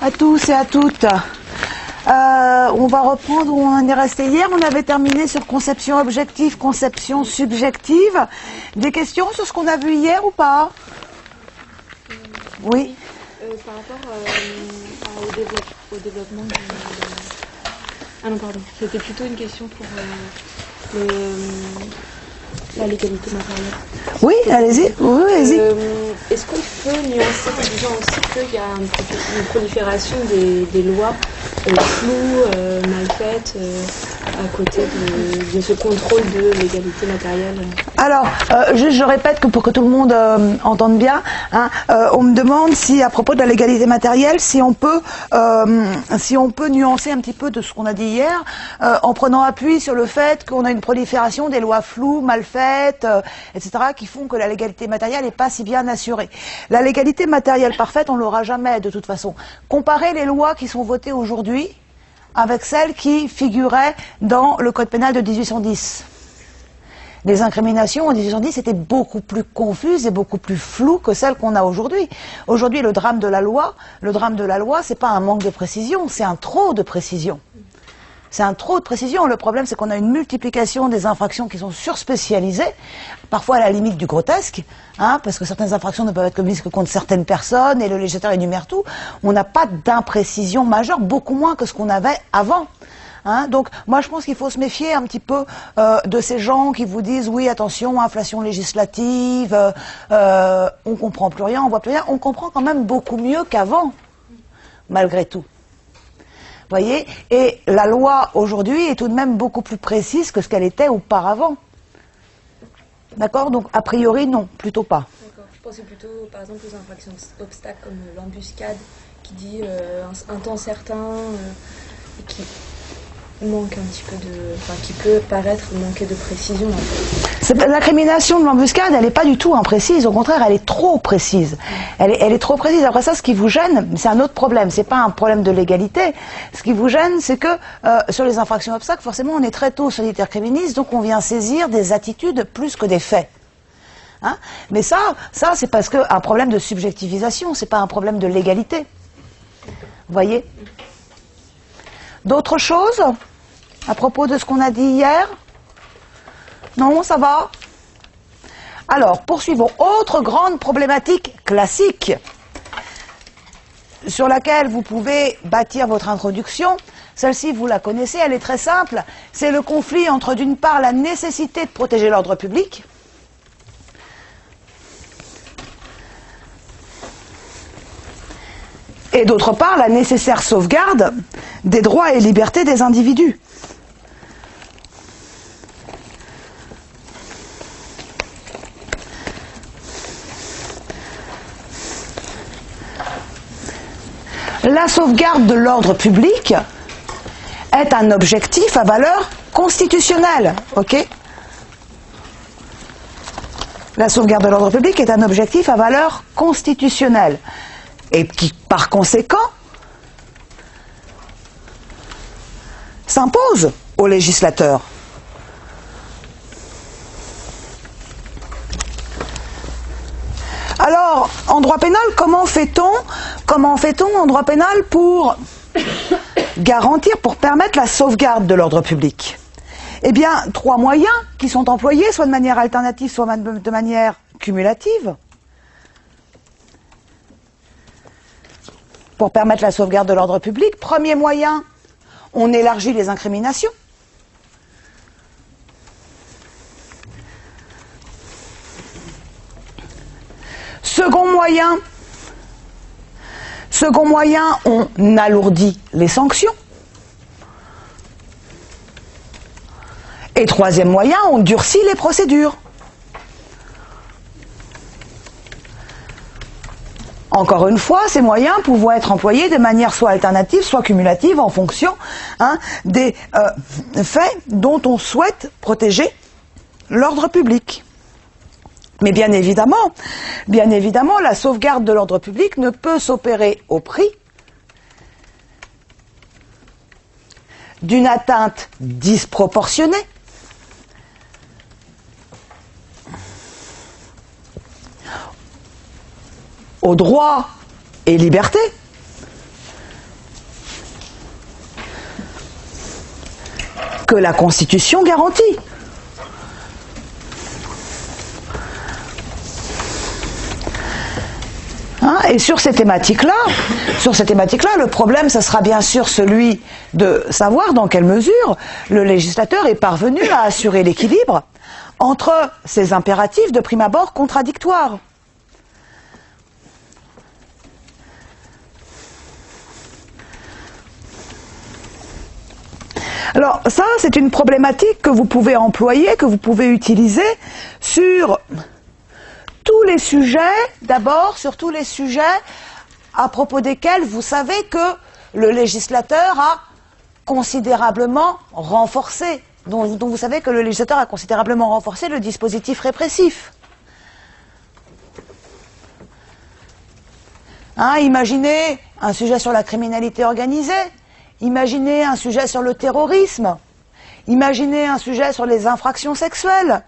à tous et à toutes. On va reprendre où on en est resté hier. On avait terminé sur conception objective, conception subjective. Des questions sur ce qu'on a vu hier ou pas? Oui. Par rapport au développement du... Ah non, pardon. C'était plutôt une question pour la légalité matérielle. Oui, allez-y. Oui, allez-y. Est-ce qu'on peut nuancer en disant aussi qu'il y a une prolifération des lois floues, mal faites, à côté de ce contrôle de l'égalité matérielle? Alors, juste je répète que pour que tout le monde entende bien, hein, on me demande si, à propos de la légalité matérielle, si on peut nuancer un petit peu de ce qu'on a dit hier, en prenant appui sur le fait qu'on a une prolifération des lois floues, mal faites, etc., qui font que la légalité matérielle n'est pas si bien assurée. La légalité matérielle parfaite, on ne l'aura jamais de toute façon. Comparez les lois qui sont votées aujourd'hui avec celles qui figuraient dans le Code pénal de 1810. Les incriminations en 1810 étaient beaucoup plus confuses et beaucoup plus floues que celles qu'on a aujourd'hui. Aujourd'hui, le drame de la loi, c'est pas un manque de précision, c'est un trop de précision. C'est un trop de précision. Le problème, c'est qu'on a une multiplication des infractions qui sont surspécialisées, parfois à la limite du grotesque, hein, parce que certaines infractions ne peuvent être commises que contre certaines personnes, et le législateur énumère tout. On n'a pas d'imprécision majeure, beaucoup moins que ce qu'on avait avant. Hein, donc, moi, je pense qu'il faut se méfier un petit peu de ces gens qui vous disent, oui, attention, inflation législative, on comprend plus rien, on voit plus rien. On comprend quand même beaucoup mieux qu'avant, malgré tout. Voyez, et la loi aujourd'hui est tout de même beaucoup plus précise que ce qu'elle était auparavant. D'accord? Donc, a priori, non, plutôt pas. D'accord. Je pensais plutôt, par exemple, aux infractions obstacles comme l'embuscade, qui dit un temps certain, et qui manque un petit peu de... Enfin, qui peut paraître manquer de précision, en fait. L'incrimination de l'embuscade, elle n'est pas du tout imprécise, au contraire, elle est trop précise. Elle est trop précise. Après ça, ce qui vous gêne, c'est un autre problème, c'est pas un problème de légalité. Ce qui vous gêne, c'est que sur les infractions obstacles, forcément, on est très tôt solitaire criminaliste, donc on vient saisir des attitudes plus que des faits. Hein? Mais ça c'est parce que un problème de subjectivisation, c'est pas un problème de légalité. Vous voyez? D'autres choses à propos de ce qu'on a dit hier? Non, ça va? Alors, poursuivons. Autre grande problématique classique sur laquelle vous pouvez bâtir votre introduction, celle-ci vous la connaissez, elle est très simple, c'est le conflit entre d'une part la nécessité de protéger l'ordre public et d'autre part la nécessaire sauvegarde des droits et libertés des individus. La sauvegarde de l'ordre public est un objectif à valeur constitutionnelle, ok? La sauvegarde de l'ordre public est un objectif à valeur constitutionnelle et qui, par conséquent, s'impose aux législateurs. Alors, en droit pénal, comment fait-on en droit pénal pour garantir, pour permettre la sauvegarde de l'ordre public? Eh bien, 3 moyens qui sont employés, soit de manière alternative, soit de manière cumulative, pour permettre la sauvegarde de l'ordre public. Premier moyen, on élargit les incriminations. Second moyen, on alourdit les sanctions. Et troisième moyen, on durcit les procédures. Encore une fois, ces moyens pouvant être employés de manière soit alternative, soit cumulative, en fonction des faits dont on souhaite protéger l'ordre public. Mais bien évidemment, la sauvegarde de l'ordre public ne peut s'opérer au prix d'une atteinte disproportionnée aux droits et libertés que la Constitution garantit. Et sur ces thématiques-là, le problème, ce sera bien sûr celui de savoir dans quelle mesure le législateur est parvenu à assurer l'équilibre entre ces impératifs de prime abord contradictoires. Alors ça, c'est une problématique que vous pouvez employer, que vous pouvez utiliser sur tous les sujets, d'abord sur tous les sujets à propos desquels vous savez que le législateur a considérablement renforcé, dont vous savez que le législateur a considérablement renforcé le dispositif répressif. Imaginez un sujet sur la criminalité organisée, imaginez un sujet sur le terrorisme, imaginez un sujet sur les infractions sexuelles.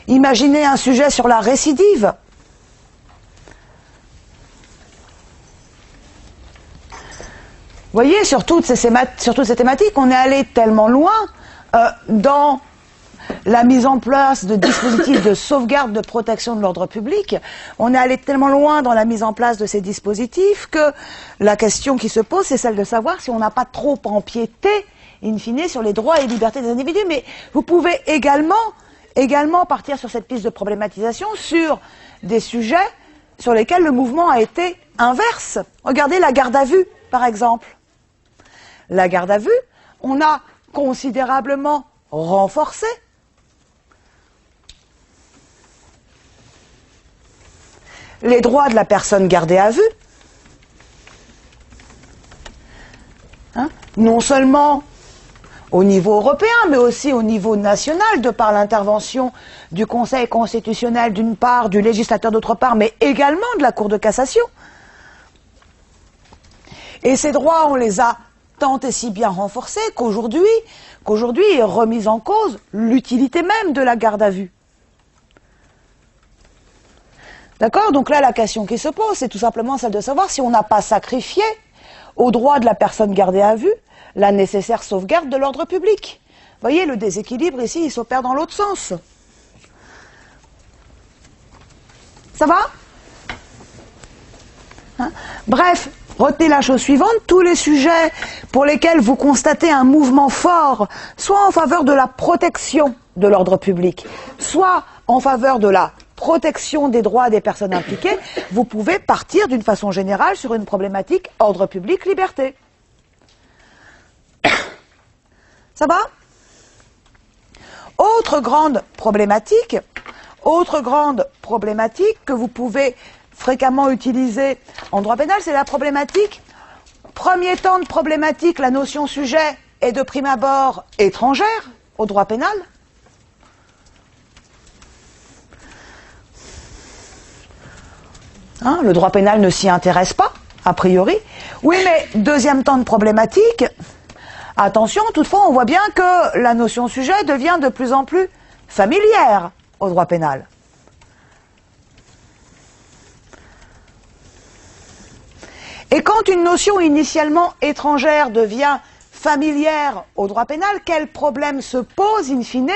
Imaginez un sujet sur la récidive. Vous voyez, sur toutes ces thématiques, on est allé tellement loin dans la mise en place de dispositifs de sauvegarde de protection de l'ordre public, on est allé tellement loin dans la mise en place de ces dispositifs que la question qui se pose, c'est celle de savoir si on n'a pas trop empiété, in fine, sur les droits et libertés des individus. Mais vous pouvez également partir sur cette piste de problématisation sur des sujets sur lesquels le mouvement a été inverse. Regardez la garde à vue, par exemple. La garde à vue, on a considérablement renforcé les droits de la personne gardée à vue. Non seulement au niveau européen, mais aussi au niveau national, de par l'intervention du Conseil constitutionnel d'une part, du législateur d'autre part, mais également de la Cour de cassation. Et ces droits, on les a tant et si bien renforcés qu'aujourd'hui est remise en cause l'utilité même de la garde à vue. D'accord? Donc là, la question qui se pose, c'est tout simplement celle de savoir si on n'a pas sacrifié aux droits de la personne gardée à vue la nécessaire sauvegarde de l'ordre public. Vous voyez, le déséquilibre ici, il s'opère dans l'autre sens. Ça va? Bref, retenez la chose suivante, tous les sujets pour lesquels vous constatez un mouvement fort, soit en faveur de la protection de l'ordre public, soit en faveur de la protection des droits des personnes impliquées, vous pouvez partir d'une façon générale sur une problématique ordre public, liberté. Ça va? Autre grande problématique que vous pouvez fréquemment utiliser en droit pénal, c'est la problématique, premier temps de problématique, la notion sujet est de prime abord étrangère au droit pénal. Le droit pénal ne s'y intéresse pas, a priori. Oui, mais deuxième temps de problématique, attention, toutefois, on voit bien que la notion sujet devient de plus en plus familière au droit pénal. Et quand une notion initialement étrangère devient familière au droit pénal, quel problème se pose in fine?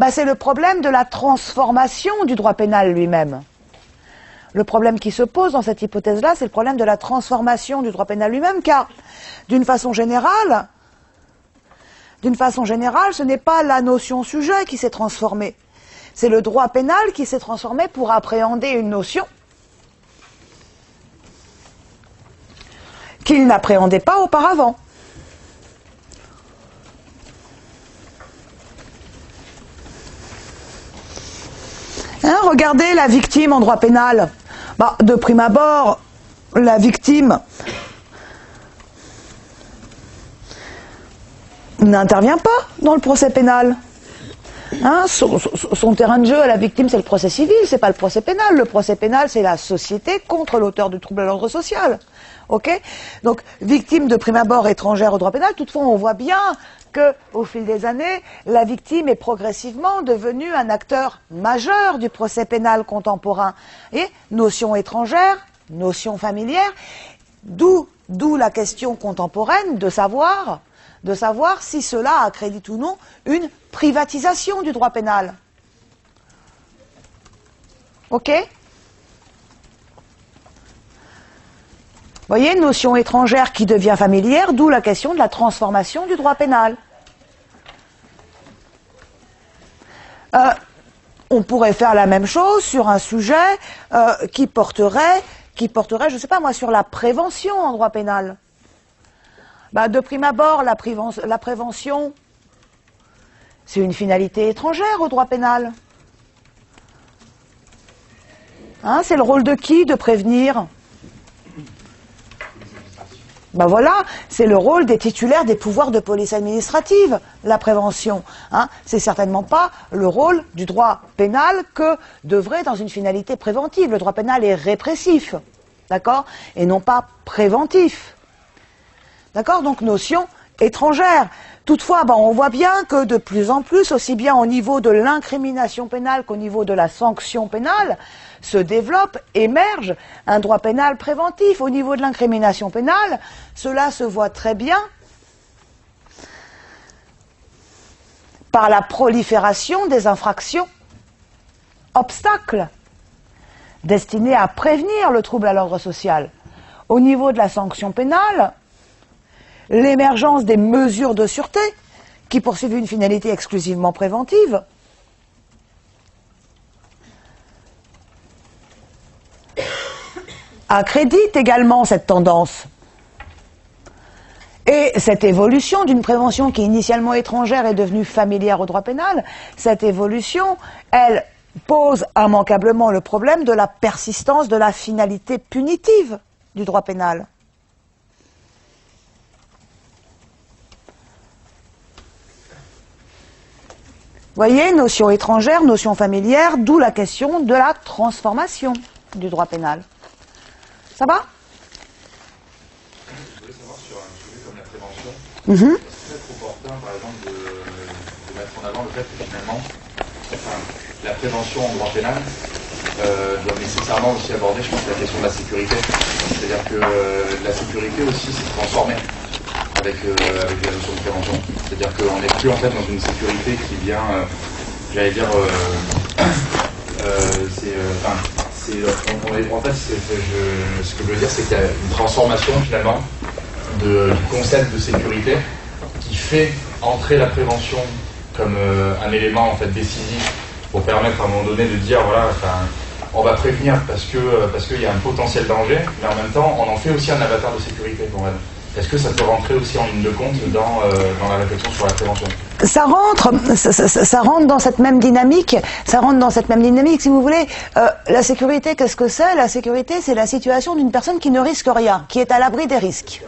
C'est le problème de la transformation du droit pénal lui-même. Le problème qui se pose dans cette hypothèse-là, c'est le problème de la transformation du droit pénal lui-même, car d'une façon générale, ce n'est pas la notion sujet qui s'est transformée. C'est le droit pénal qui s'est transformé pour appréhender une notion qu'il n'appréhendait pas auparavant. Regardez la victime en droit pénal. De prime abord, la victime n'intervient pas dans le procès pénal. Son terrain de jeu à la victime, c'est le procès civil, c'est pas le procès pénal. Le procès pénal, c'est la société contre l'auteur du trouble à l'ordre social. Ok? Donc, victime de prime abord étrangère au droit pénal, toutefois, on voit bien qu'au fil des années, la victime est progressivement devenue un acteur majeur du procès pénal contemporain. Et notion étrangère, notion familière, D'où la question contemporaine de savoir si cela accrédite ou non une privatisation du droit pénal. Ok? Vous voyez, une notion étrangère qui devient familière, d'où la question de la transformation du droit pénal. On pourrait faire la même chose sur un sujet qui porterait, je ne sais pas moi, sur la prévention en droit pénal. Ben, de prime abord, la prévention, c'est une finalité étrangère au droit pénal. Hein, c'est le rôle de qui de prévenir? Ben voilà, c'est le rôle des titulaires des pouvoirs de police administrative, la prévention. Hein, c'est certainement pas le rôle du droit pénal que d'œuvrer dans une finalité préventive. Le droit pénal est répressif, d'accord, et non pas préventif. D'accord, donc notion étrangère. Toutefois, ben, on voit bien que de plus en plus, aussi bien au niveau de l'incrimination pénale qu'au niveau de la sanction pénale, se développe, émerge un droit pénal préventif. Au niveau de l'incrimination pénale, cela se voit très bien par la prolifération des infractions obstacles destinées à prévenir le trouble à l'ordre social. Au niveau de la sanction pénale, l'émergence des mesures de sûreté qui poursuivent une finalité exclusivement préventive, accrédite également cette tendance. Et cette évolution d'une prévention qui initialement étrangère est devenue familière au droit pénal, cette évolution, elle pose immanquablement le problème de la persistance de la finalité punitive du droit pénal. Voyez, notion étrangère, notion familière, d'où la question de la transformation du droit pénal. Ça va? Je voulais savoir sur un sujet comme la prévention, est-ce qu'il est opportun, par exemple, de mettre en avant le fait que finalement, la prévention en droit pénal doit nécessairement aussi aborder, je pense, la question de la sécurité. C'est-à-dire que la sécurité aussi s'est transformée avec la notion de prévention. C'est-à-dire qu'on n'est plus en fait dans une sécurité qui vient, j'allais dire, en fait, ce que je veux dire, c'est qu'il y a une transformation finalement du concept de sécurité qui fait entrer la prévention comme un élément en fait décisif pour permettre à un moment donné de dire voilà, on va prévenir parce qu'il y a un potentiel danger, mais en même temps on en fait aussi un avatar de sécurité pour elle. Est-ce que ça peut rentrer aussi en ligne de compte dans la réflexion sur la prévention? Ça rentre dans cette même dynamique, si vous voulez. La sécurité, qu'est-ce que c'est? La sécurité, c'est la situation d'une personne qui ne risque rien, qui est à l'abri des risques.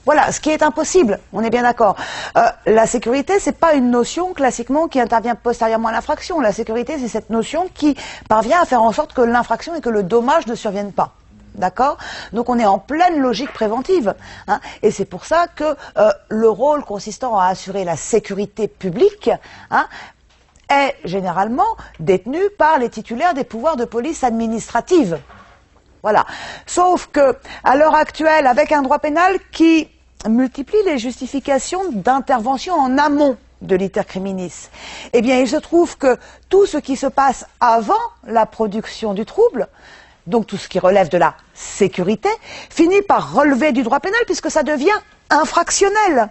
Voilà, ce qui est impossible, on est bien d'accord. La sécurité, c'est pas une notion classiquement qui intervient postérieurement à l'infraction. La sécurité, c'est cette notion qui parvient à faire en sorte que l'infraction et que le dommage ne surviennent pas. D'accord? Donc on est en pleine logique préventive. Hein, et c'est pour ça que le rôle consistant à assurer la sécurité publique est généralement détenu par les titulaires des pouvoirs de police administrative. Voilà. Sauf que, à l'heure actuelle, avec un droit pénal qui multiplie les justifications d'intervention en amont de l'iter criminis, eh bien, il se trouve que tout ce qui se passe avant la production du trouble, donc tout ce qui relève de la sécurité, finit par relever du droit pénal puisque ça devient infractionnel.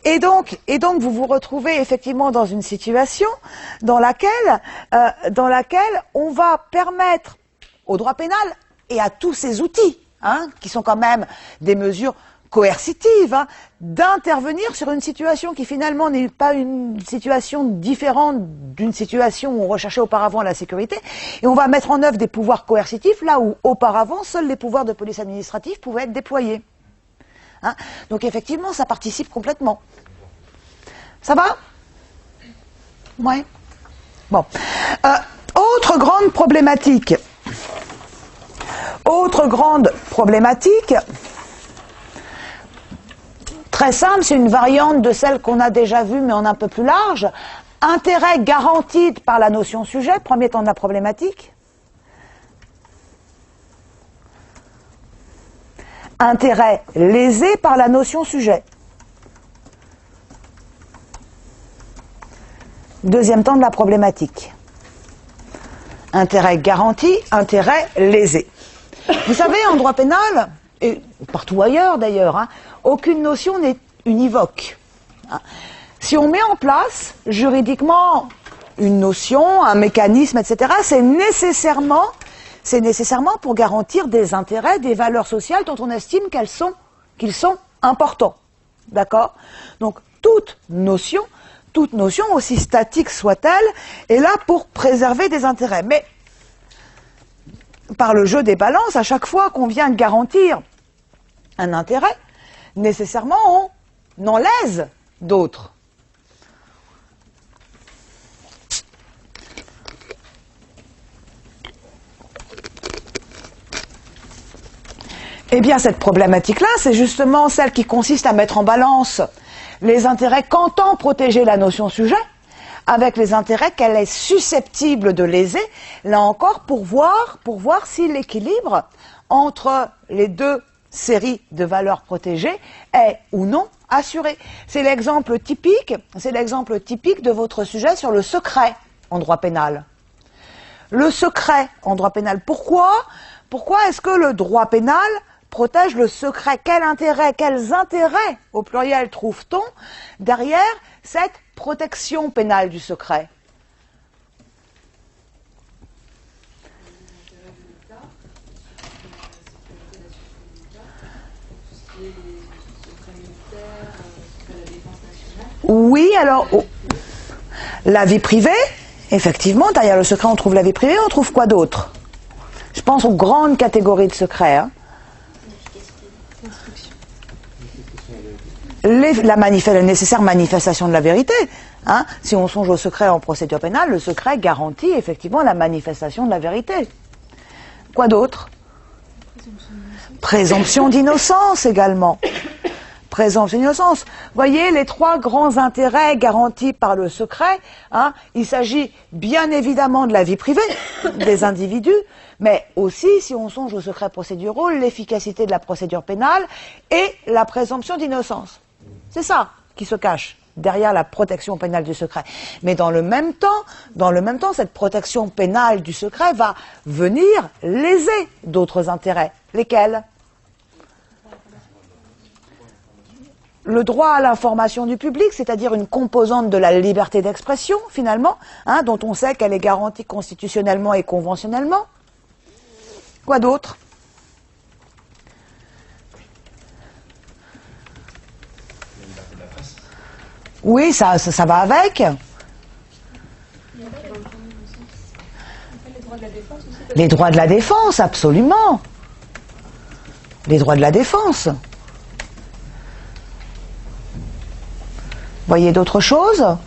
Et donc vous vous retrouvez effectivement dans une situation dans laquelle on va permettre au droit pénal et à tous ces outils, qui sont quand même des mesures coercitives, d'intervenir sur une situation qui finalement n'est pas une situation différente d'une situation où on recherchait auparavant la sécurité, et on va mettre en œuvre des pouvoirs coercitifs là où auparavant seuls les pouvoirs de police administrative pouvaient être déployés. Donc effectivement, ça participe complètement. Ça va? Ouais. Bon. Autre grande problématique. Très simple, c'est une variante de celle qu'on a déjà vue, mais en un peu plus large. Intérêt garanti par la notion sujet, premier temps de la problématique. Intérêt lésé par la notion sujet. Deuxième temps de la problématique. Intérêt garanti, intérêt lésé. Vous savez, en droit pénal, et partout ailleurs d'ailleurs, hein, aucune notion n'est univoque. Hein. Si on met en place juridiquement une notion, un mécanisme, etc., c'est nécessairement pour garantir des intérêts, des valeurs sociales dont on estime qu'ils sont importants. D'accord? Donc toute notion, aussi statique soit-elle, est là pour préserver des intérêts. Mais par le jeu des balances, à chaque fois qu'on vient garantir un intérêt, nécessairement on en lèse d'autres. Eh bien, cette problématique-là, c'est justement celle qui consiste à mettre en balance les intérêts qu'entend protéger la notion sujet avec les intérêts qu'elle est susceptible de léser, là encore pour voir si l'équilibre entre les deux séries de valeurs protégées est ou non assuré. C'est l'exemple typique de votre sujet sur le secret en droit pénal. Le secret en droit pénal, pourquoi est-ce que le droit pénal protège le secret? Quels intérêts, au pluriel, trouve-t-on derrière cette protection pénale du secret? Oui, alors, la vie privée, effectivement, derrière le secret, on trouve la vie privée, on trouve quoi d'autre? Je pense aux grandes catégories de secrets. Hein. La nécessaire manifestation de la vérité. Hein. Si on songe au secret en procédure pénale, le secret garantit effectivement la manifestation de la vérité. Quoi d'autre? Présomption d'innocence également. Présomption d'innocence. Voyez les trois grands intérêts garantis par le secret. Hein. Il s'agit bien évidemment de la vie privée des individus, mais aussi, si on songe au secret procédural, l'efficacité de la procédure pénale et la présomption d'innocence. C'est ça qui se cache derrière la protection pénale du secret. Mais dans le même temps, cette protection pénale du secret va venir léser d'autres intérêts. Lesquels? Le droit à l'information du public, c'est-à-dire une composante de la liberté d'expression, finalement, hein, dont on sait qu'elle est garantie constitutionnellement et conventionnellement. Quoi d'autre? Oui, ça va avec. Les droits de la défense, absolument. Les droits de la défense. Voyez d'autres choses?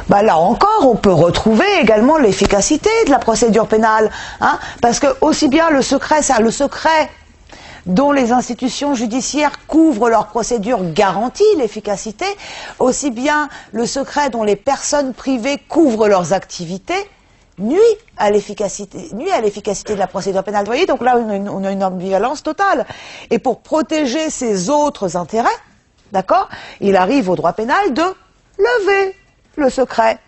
Bah là encore, on peut retrouver également l'efficacité de la procédure pénale, hein, parce que aussi bien le secret dont les institutions judiciaires couvrent leurs procédures garantit l'efficacité, aussi bien le secret dont les personnes privées couvrent leurs activités nuit à l'efficacité de la procédure pénale. Vous voyez, donc là, on a une ambivalence totale. Et pour protéger ces autres intérêts, d'accord, il arrive au droit pénal de lever le secret.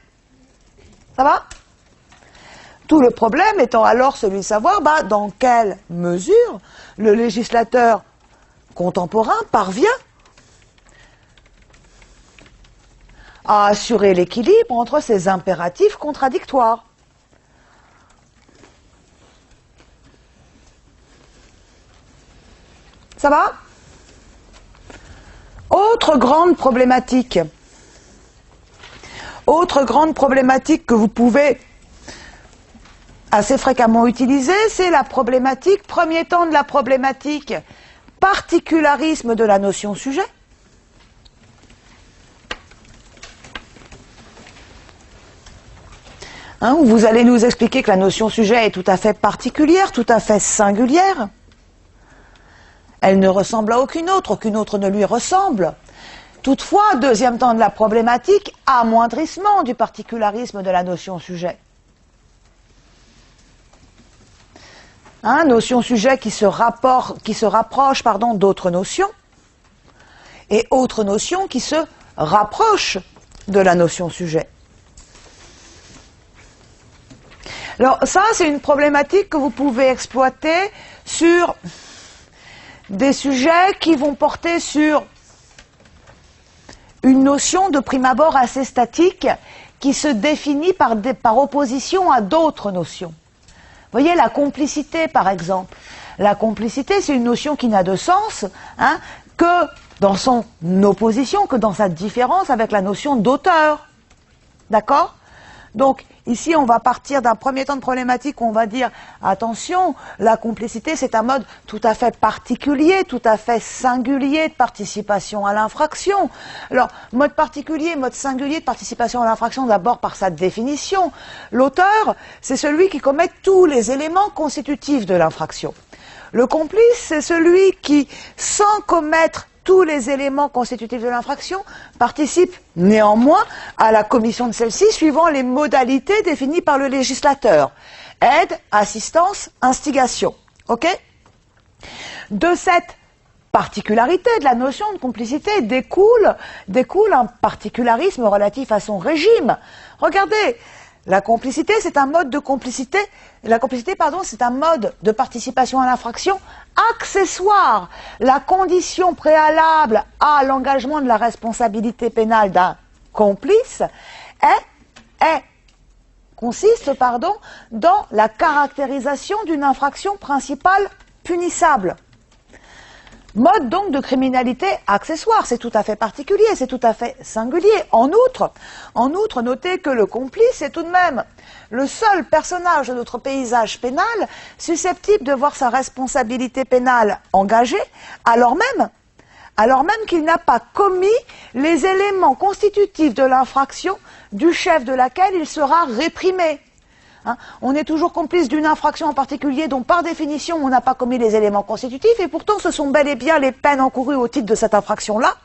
Ça va? Tout le problème étant alors celui de savoir dans quelle mesure le législateur contemporain parvient à assurer l'équilibre entre ces impératifs contradictoires. Ça va? Autre grande problématique que vous pouvez assez fréquemment utiliser, c'est la problématique, premier temps de la problématique, particularisme de la notion sujet. Hein, vous allez nous expliquer que la notion sujet est tout à fait particulière, tout à fait singulière. Elle ne ressemble à aucune autre ne lui ressemble. Toutefois, deuxième temps de la problématique, amoindrissement du particularisme de la notion sujet. Hein, notion sujet qui se rapproche d'autres notions, et autres notions qui se rapprochent de la notion sujet. Alors ça, c'est une problématique que vous pouvez exploiter sur des sujets qui vont porter sur une notion de prime abord assez statique qui se définit par opposition à d'autres notions. Vous voyez, la complicité, par exemple. La complicité, c'est une notion qui n'a de sens que dans son opposition, que dans sa différence avec la notion d'auteur. D'accord ? Donc, ici, on va partir d'un premier temps de problématique où on va dire, attention, la complicité, c'est un mode tout à fait particulier, tout à fait singulier de participation à l'infraction. Alors, mode particulier, mode singulier de participation à l'infraction, d'abord par sa définition. L'auteur, c'est celui qui commet tous les éléments constitutifs de l'infraction. Le complice, c'est celui qui, sans commettre tous les éléments constitutifs de l'infraction, participent néanmoins à la commission de celle-ci suivant les modalités définies par le législateur. Aide, assistance, instigation. Ok ? De cette particularité de la notion de complicité découle un particularisme relatif à son régime. Regardez, la complicité, c'est un mode de complicité. La complicité, c'est un mode de participation à l'infraction accessoire. La condition préalable à l'engagement de la responsabilité pénale d'un complice consiste dans la caractérisation d'une infraction principale punissable. Mode donc de criminalité accessoire, c'est tout à fait particulier, c'est tout à fait singulier. En outre, notez que le complice est tout de même le seul personnage de notre paysage pénal susceptible de voir sa responsabilité pénale engagée, alors même qu'il n'a pas commis les éléments constitutifs de l'infraction du chef de laquelle il sera réprimé. On est toujours complice d'une infraction en particulier dont par définition on n'a pas commis les éléments constitutifs et pourtant ce sont bel et bien les peines encourues au titre de cette infraction-là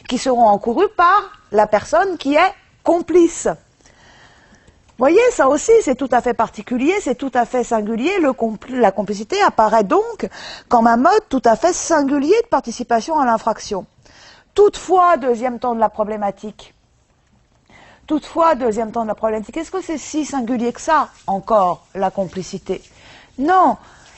qui seront encourues par la personne qui est complice. Vous voyez, ça aussi c'est tout à fait particulier, c'est tout à fait singulier. La complicité apparaît donc comme un mode tout à fait singulier de participation à l'infraction. Toutefois, deuxième temps de la problématique, est-ce que c'est si singulier que ça, encore, la complicité? Non,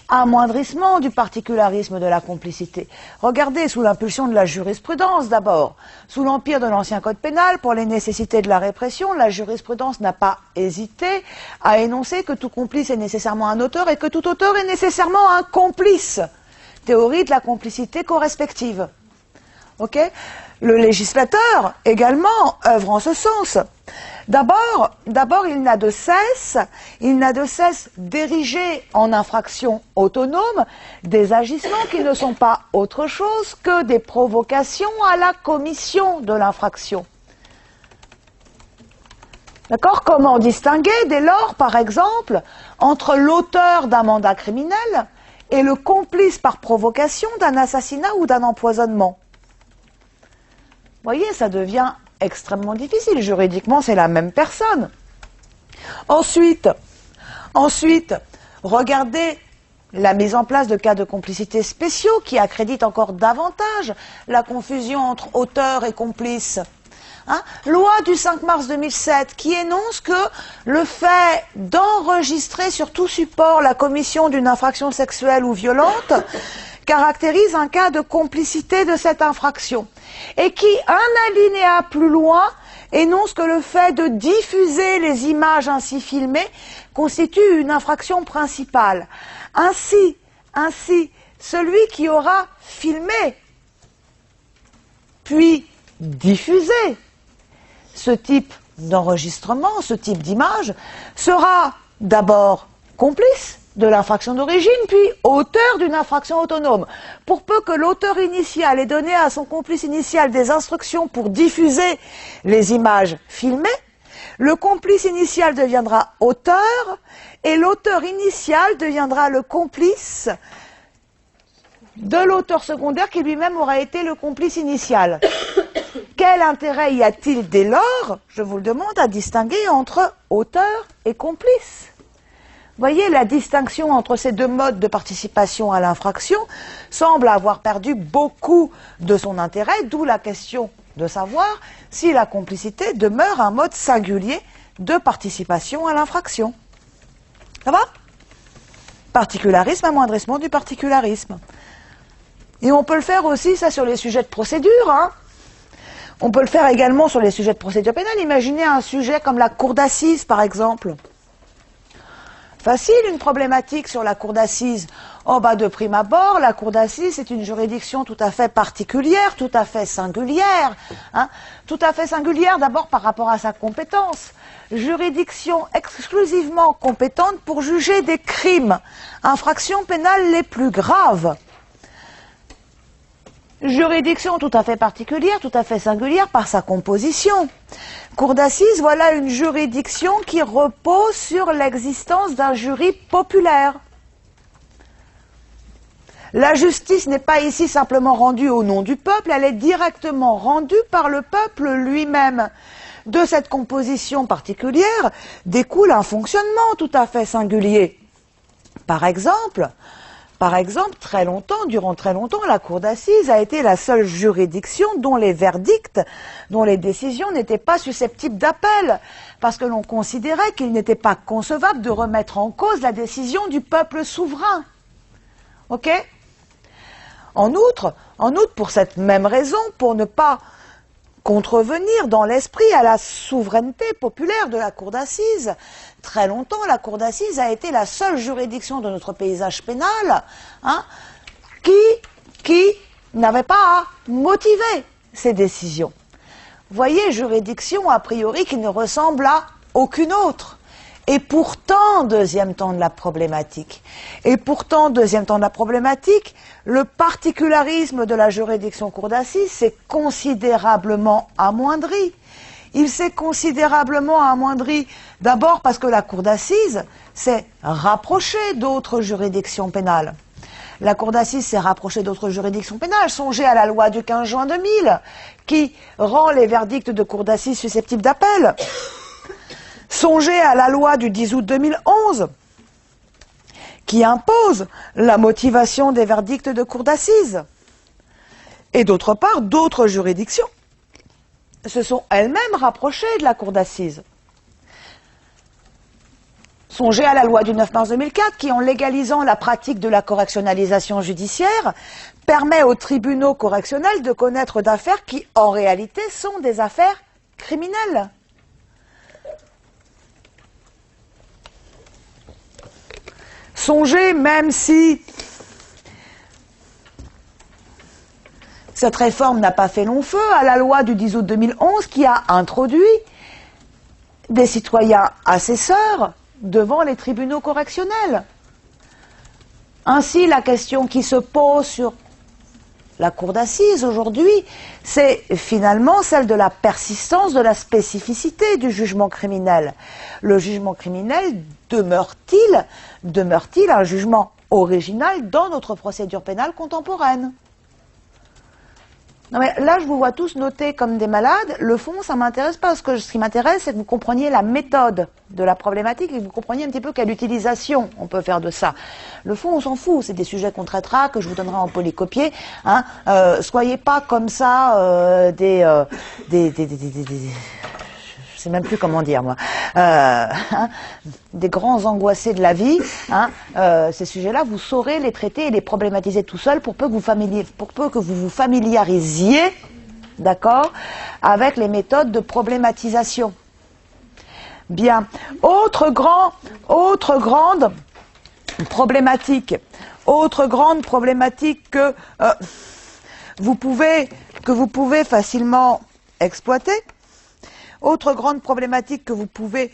amoindrissement du particularisme de la complicité. Regardez, sous l'impulsion de la jurisprudence d'abord, sous l'empire de l'ancien code pénal, pour les nécessités de la répression, la jurisprudence n'a pas hésité à énoncer que tout complice est nécessairement un auteur et que tout auteur est nécessairement un complice. Théorie de la complicité correspective. Ok ? Le législateur également œuvre en ce sens. D'abord, il n'a de cesse d'ériger en infraction autonome des agissements qui ne sont pas autre chose que des provocations à la commission de l'infraction. D'accord ? Comment distinguer dès lors, par exemple, entre l'auteur d'un mandat criminel et le complice par provocation d'un assassinat ou d'un empoisonnement ? Vous voyez, ça devient extrêmement difficile. Juridiquement, c'est la même personne. Ensuite, regardez la mise en place de cas de complicité spéciaux qui accréditent encore davantage la confusion entre auteur et complice. Loi du 5 mars 2007 qui énonce que le fait d'enregistrer sur tout support la commission d'une infraction sexuelle ou violente caractérise un cas de complicité de cette infraction. Et qui, un alinéa plus loin, énonce que le fait de diffuser les images ainsi filmées constitue une infraction principale. Ainsi, celui qui aura filmé, puis diffusé ce type d'enregistrement, ce type d'image, sera d'abord complice de l'infraction d'origine, puis auteur d'une infraction autonome. Pour peu que l'auteur initial ait donné à son complice initial des instructions pour diffuser les images filmées, le complice initial deviendra auteur et l'auteur initial deviendra le complice de l'auteur secondaire qui lui-même aura été le complice initial. Quel intérêt y a-t-il dès lors, je vous le demande, à distinguer entre auteur et complice ? voyez, la distinction entre ces deux modes de participation à l'infraction semble avoir perdu beaucoup de son intérêt, d'où la question de savoir si la complicité demeure un mode singulier de participation à l'infraction. Ça va? Particularisme, amoindrissement du particularisme. Et on peut le faire aussi, ça, sur les sujets de procédure, hein. On peut le faire également sur les sujets de procédure pénale. Imaginez un sujet comme la cour d'assises, par exemple. Facile, une problématique sur la cour d'assises. Oh, bah, de prime abord, la cour d'assises, c'est une juridiction tout à fait particulière, tout à fait singulière. Hein. Tout à fait singulière, d'abord, par rapport à sa compétence. Juridiction exclusivement compétente pour juger des crimes, infractions pénales les plus graves. Juridiction tout à fait particulière, tout à fait singulière par sa composition. Cour d'assises, voilà une juridiction qui repose sur l'existence d'un jury populaire. La justice n'est pas ici simplement rendue au nom du peuple, elle est directement rendue par le peuple lui-même. De cette composition particulière découle un fonctionnement tout à fait singulier. Par exemple, durant très longtemps, la cour d'assises a été la seule juridiction dont les verdicts, dont les décisions n'étaient pas susceptibles d'appel, parce que l'on considérait qu'il n'était pas concevable de remettre en cause la décision du peuple souverain. Ok ? En outre, pour cette même raison, pour ne pas contrevenir dans l'esprit à la souveraineté populaire de la cour d'assises. Très longtemps, la cour d'assises a été la seule juridiction de notre paysage pénal qui n'avait pas à motiver ses décisions. Voyez, juridiction a priori qui ne ressemble à aucune autre. Et pourtant, deuxième temps de la problématique, le particularisme de la juridiction cour d'assises s'est considérablement amoindri. Il s'est considérablement amoindri d'abord parce que la cour d'assises s'est rapprochée d'autres juridictions pénales. La cour d'assises s'est rapprochée d'autres juridictions pénales. Songez à la loi du 15 juin 2000 qui rend les verdicts de cour d'assises susceptibles d'appel. Songez à la loi du 10 août 2011 qui impose la motivation des verdicts de cour d'assises. Et d'autre part, d'autres juridictions se sont elles-mêmes rapprochées de la cour d'assises. Songez à la loi du 9 mars 2004 qui, en légalisant la pratique de la correctionnalisation judiciaire, permet aux tribunaux correctionnels de connaître d'affaires qui, en réalité, sont des affaires criminelles. Songez, même si cette réforme n'a pas fait long feu, à la loi du 10 août 2011 qui a introduit des citoyens assesseurs devant les tribunaux correctionnels. Ainsi, la question qui se pose sur la cour d'assises aujourd'hui, c'est finalement celle de la persistance de la spécificité du jugement criminel. Le jugement criminel demeure-t-il un jugement original dans notre procédure pénale contemporaine? Non mais là, je vous vois tous noter comme des malades. Le fond, ça m'intéresse pas. Ce qui m'intéresse, c'est que vous compreniez la méthode de la problématique et que vous compreniez un petit peu quelle utilisation on peut faire de ça. Le fond, on s'en fout. C'est des sujets qu'on traitera, que je vous donnerai en polycopier. Hein. Soyez pas comme ça je sais même plus comment dire moi, des grands angoissés de la vie, ces sujets-là, vous saurez les traiter et les problématiser tout seul pour peu que vous vous familiarisiez, d'accord, avec les méthodes de problématisation. Bien. Autre grande problématique que vous pouvez facilement exploiter. Autre grande problématique que vous pouvez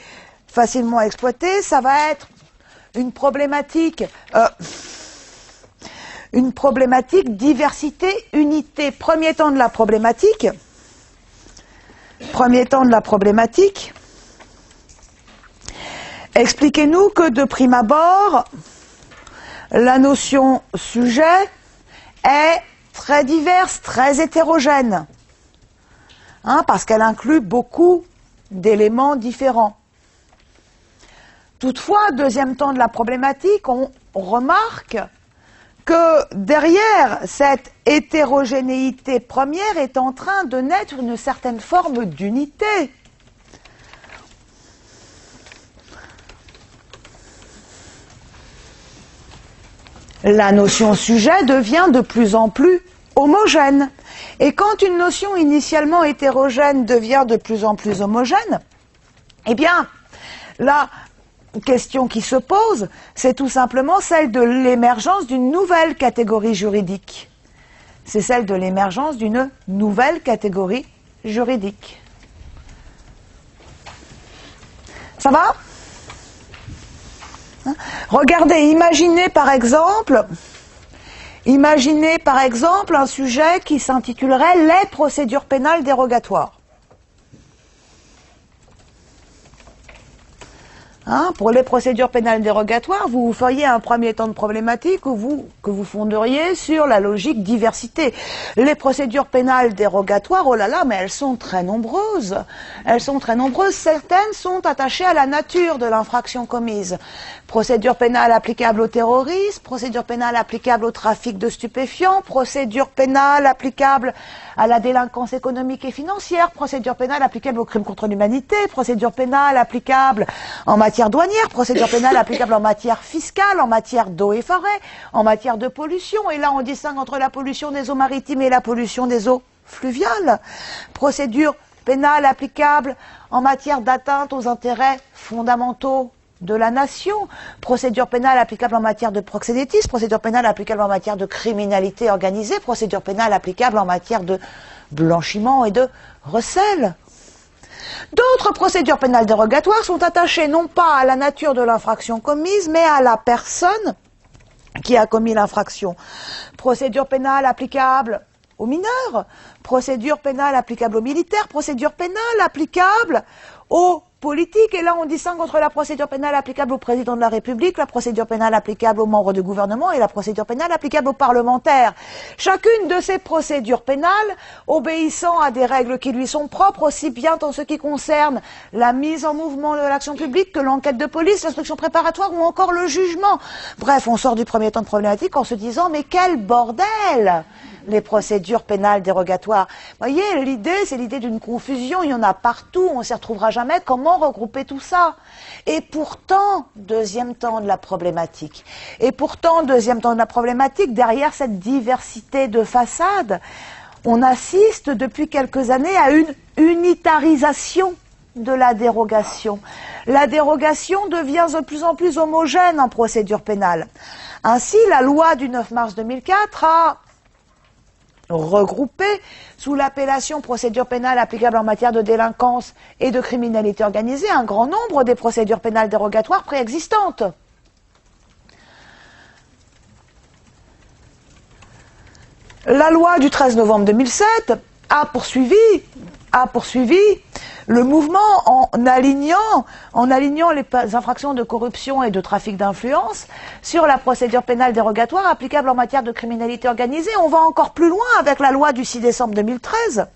facilement exploiter, ça va être une problématique diversité-unité. Premier temps de la problématique, expliquez-nous que de prime abord, la notion sujet est très diverse, très hétérogène. Parce qu'elle inclut beaucoup d'éléments différents. Toutefois, deuxième temps de la problématique, on remarque que derrière cette hétérogénéité première est en train de naître une certaine forme d'unité. La notion sujet devient de plus en plus homogène. Et quand une notion initialement hétérogène devient de plus en plus homogène, eh bien, la question qui se pose, c'est tout simplement celle de l'émergence d'une nouvelle catégorie juridique. C'est celle de l'émergence d'une nouvelle catégorie juridique. Ça va ? Regardez, imaginez par exemple un sujet qui s'intitulerait « Les procédures pénales dérogatoires ». Pour les procédures pénales dérogatoires, vous feriez un premier temps de problématique que vous fonderiez sur la logique diversité. Les procédures pénales dérogatoires, oh là là, mais elles sont très nombreuses. Elles sont très nombreuses. Certaines sont attachées à la nature de l'infraction commise. Procédure pénale applicable au terrorisme, procédure pénale applicable au trafic de stupéfiants, procédure pénale applicable à la délinquance économique et financière, procédure pénale applicable aux crimes contre l'humanité, procédure pénale applicable en matière douanière, procédure pénale applicable en matière fiscale, en matière d'eau et forêt, en matière de pollution. Et là, on distingue entre la pollution des eaux maritimes et la pollution des eaux fluviales. Procédure pénale applicable en matière d'atteinte aux intérêts fondamentaux de la nation, procédure pénale applicable en matière de proxénétisme, procédure pénale applicable en matière de criminalité organisée, procédure pénale applicable en matière de blanchiment et de recel. D'autres procédures pénales dérogatoires sont attachées non pas à la nature de l'infraction commise, mais à la personne qui a commis l'infraction. Procédure pénale applicable aux mineurs, procédure pénale applicable aux militaires, procédure pénale applicable aux politiques. Et là, on distingue entre la procédure pénale applicable au président de la République, la procédure pénale applicable aux membres du gouvernement et la procédure pénale applicable aux parlementaires. Chacune de ces procédures pénales obéissant à des règles qui lui sont propres, aussi bien en ce qui concerne la mise en mouvement de l'action publique que l'enquête de police, l'instruction préparatoire ou encore le jugement. Bref, on sort du premier temps de problématique en se disant « mais quel bordel !» les procédures pénales dérogatoires. Vous voyez, l'idée, c'est l'idée d'une confusion, il y en a partout, on ne s'y retrouvera jamais. Comment regrouper tout ça? Et pourtant, deuxième temps de la problématique, derrière cette diversité de façades, on assiste depuis quelques années à une unitarisation de la dérogation. La dérogation devient de plus en plus homogène en procédure pénale. Ainsi, la loi du 9 mars 2004 a regroupé sous l'appellation procédure pénale applicable en matière de délinquance et de criminalité organisée un grand nombre des procédures pénales dérogatoires préexistantes. La loi du 13 novembre 2007 a poursuivi le mouvement en alignant les infractions de corruption et de trafic d'influence sur la procédure pénale dérogatoire applicable en matière de criminalité organisée. On va encore plus loin avec la loi du 6 décembre 2013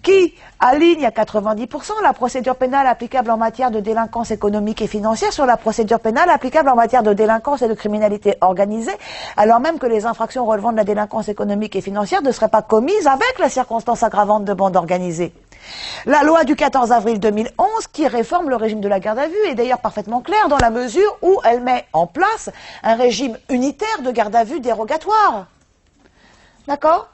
qui aligne à 90% la procédure pénale applicable en matière de délinquance économique et financière sur la procédure pénale applicable en matière de délinquance et de criminalité organisée, alors même que les infractions relevant de la délinquance économique et financière ne seraient pas commises avec la circonstance aggravante de bande organisée. La loi du 14 avril 2011 qui réforme le régime de la garde à vue est d'ailleurs parfaitement claire dans la mesure où elle met en place un régime unitaire de garde à vue dérogatoire. D'accord ?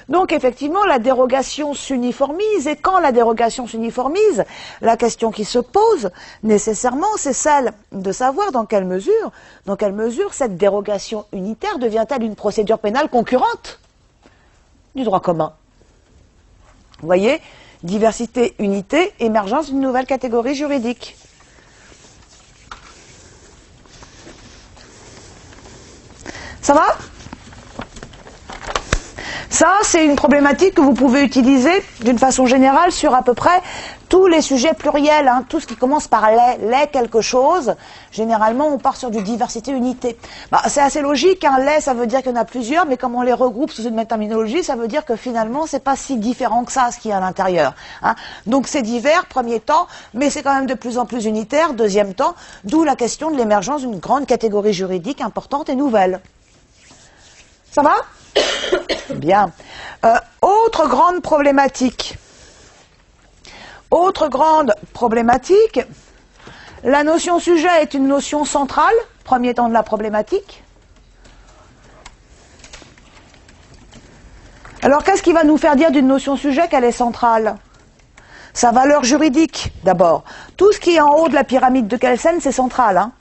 Donc effectivement, la dérogation s'uniformise, et quand la dérogation s'uniformise, la question qui se pose nécessairement, c'est celle de savoir dans quelle mesure cette dérogation unitaire devient-elle une procédure pénale concurrente du droit commun. Vous voyez, diversité, unité, émergence d'une nouvelle catégorie juridique. Ça va ? Ça, c'est une problématique que vous pouvez utiliser d'une façon générale sur à peu près tous les sujets pluriels, hein, tout ce qui commence par les quelque chose, généralement on part sur du diversité-unité. Bah, c'est assez logique, hein, les ça veut dire qu'il y en a plusieurs, mais comme on les regroupe sous une même terminologie, ça veut dire que finalement c'est pas si différent que ça ce qu'il y a à l'intérieur. Hein. Donc c'est divers, premier temps, mais c'est quand même de plus en plus unitaire, deuxième temps, d'où la question de l'émergence d'une grande catégorie juridique importante et nouvelle. Ça va? Bien. Autre grande problématique. Autre grande problématique, la notion sujet est une notion centrale, premier temps de la problématique. Alors qu'est-ce qui va nous faire dire d'une notion sujet qu'elle est centrale? Sa valeur juridique, d'abord. Tout ce qui est en haut de la pyramide de Kelsen, c'est central. Hein.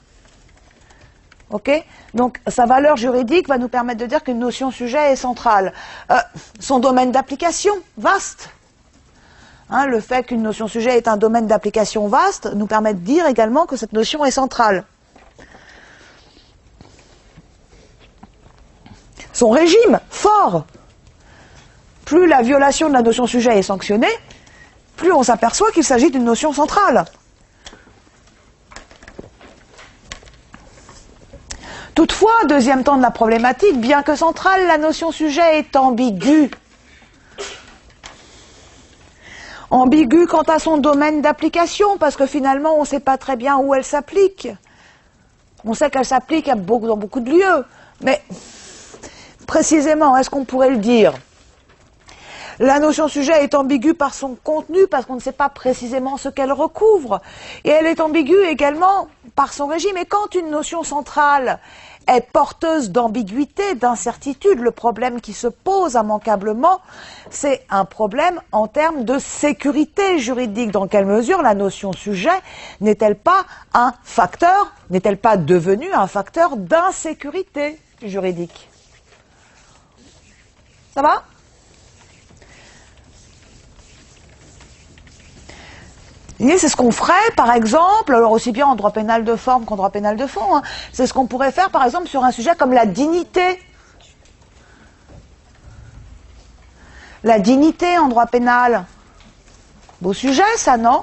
Ok? Donc sa valeur juridique va nous permettre de dire qu'une notion sujet est centrale. Son domaine d'application, vaste. Hein, le fait qu'une notion sujet est un domaine d'application vaste nous permet de dire également que cette notion est centrale. Son régime, fort. Plus la violation de la notion sujet est sanctionnée, plus on s'aperçoit qu'il s'agit d'une notion centrale. Toutefois, deuxième temps de la problématique, bien que centrale, la notion sujet est ambiguë. Ambiguë quant à son domaine d'application, parce que finalement, on ne sait pas très bien où elle s'applique. On sait qu'elle s'applique dans beaucoup de lieux, mais précisément, est-ce qu'on pourrait le dire? La notion sujet est ambiguë par son contenu, parce qu'on ne sait pas précisément ce qu'elle recouvre. Et elle est ambiguë également par son régime. Et quand une notion centrale est porteuse d'ambiguïté, d'incertitude, le problème qui se pose immanquablement, c'est un problème en termes de sécurité juridique. Dans quelle mesure la notion sujet n'est-elle pas un facteur, n'est-elle pas devenue un facteur d'insécurité juridique? Ça va? C'est ce qu'on ferait, par exemple, alors aussi bien en droit pénal de forme qu'en droit pénal de fond, hein, c'est ce qu'on pourrait faire, par exemple, sur un sujet comme la dignité. La dignité en droit pénal. Beau sujet, ça, non?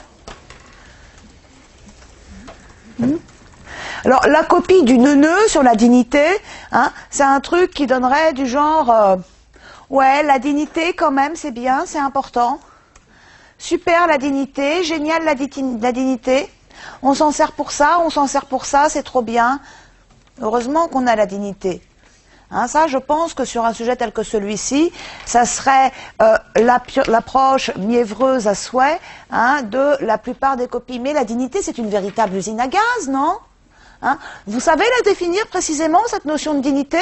Alors, la copie du neuneu sur la dignité, hein, c'est un truc qui donnerait du genre, ouais, la dignité, quand même, c'est bien, c'est important. Super la dignité, génial la dignité, on s'en sert pour ça, c'est trop bien. Heureusement qu'on a la dignité. Hein, ça, je pense que sur un sujet tel que celui-ci, ça serait l'approche mièvreuse à souhait hein, de la plupart des copies. Mais la dignité, c'est une véritable usine à gaz, non? Hein, vous savez la définir précisément, cette notion de dignité?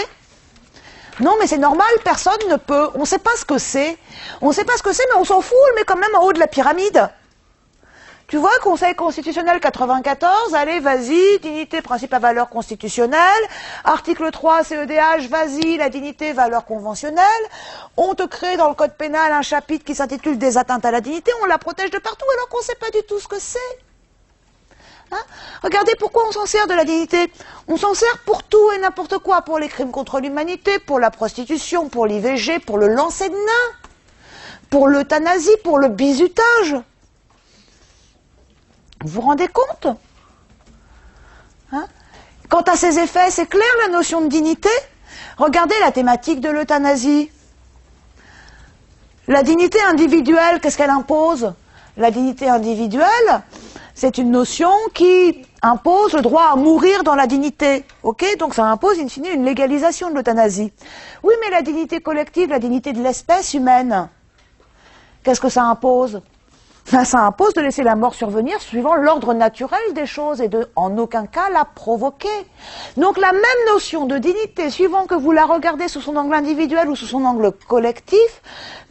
Non, mais c'est normal, personne ne peut. On ne sait pas ce que c'est. On ne sait pas ce que c'est, mais on s'en fout, on le met quand même en haut de la pyramide. Tu vois, Conseil constitutionnel 94, allez, vas-y, dignité, principe à valeur constitutionnelle. Article 3, CEDH, vas-y, la dignité, valeur conventionnelle. On te crée dans le code pénal un chapitre qui s'intitule des atteintes à la dignité, on la protège de partout alors qu'on ne sait pas du tout ce que c'est. Hein? Regardez pourquoi on s'en sert de la dignité. On s'en sert pour tout et n'importe quoi, pour les crimes contre l'humanité, pour la prostitution, pour l'IVG, pour le lancer de nains, pour l'euthanasie, pour le bizutage. Vous vous rendez compte? Hein? Quant à ses effets, c'est clair la notion de dignité? Regardez la thématique de l'euthanasie. La dignité individuelle, qu'est-ce qu'elle impose? La dignité individuelle, c'est une notion qui impose le droit à mourir dans la dignité. Ok? Donc ça impose in fine une légalisation de l'euthanasie. Oui, mais la dignité collective, la dignité de l'espèce humaine, qu'est-ce que ça impose? Ça impose de laisser la mort survenir suivant l'ordre naturel des choses et de, en aucun cas, la provoquer. Donc la même notion de dignité, suivant que vous la regardez sous son angle individuel ou sous son angle collectif,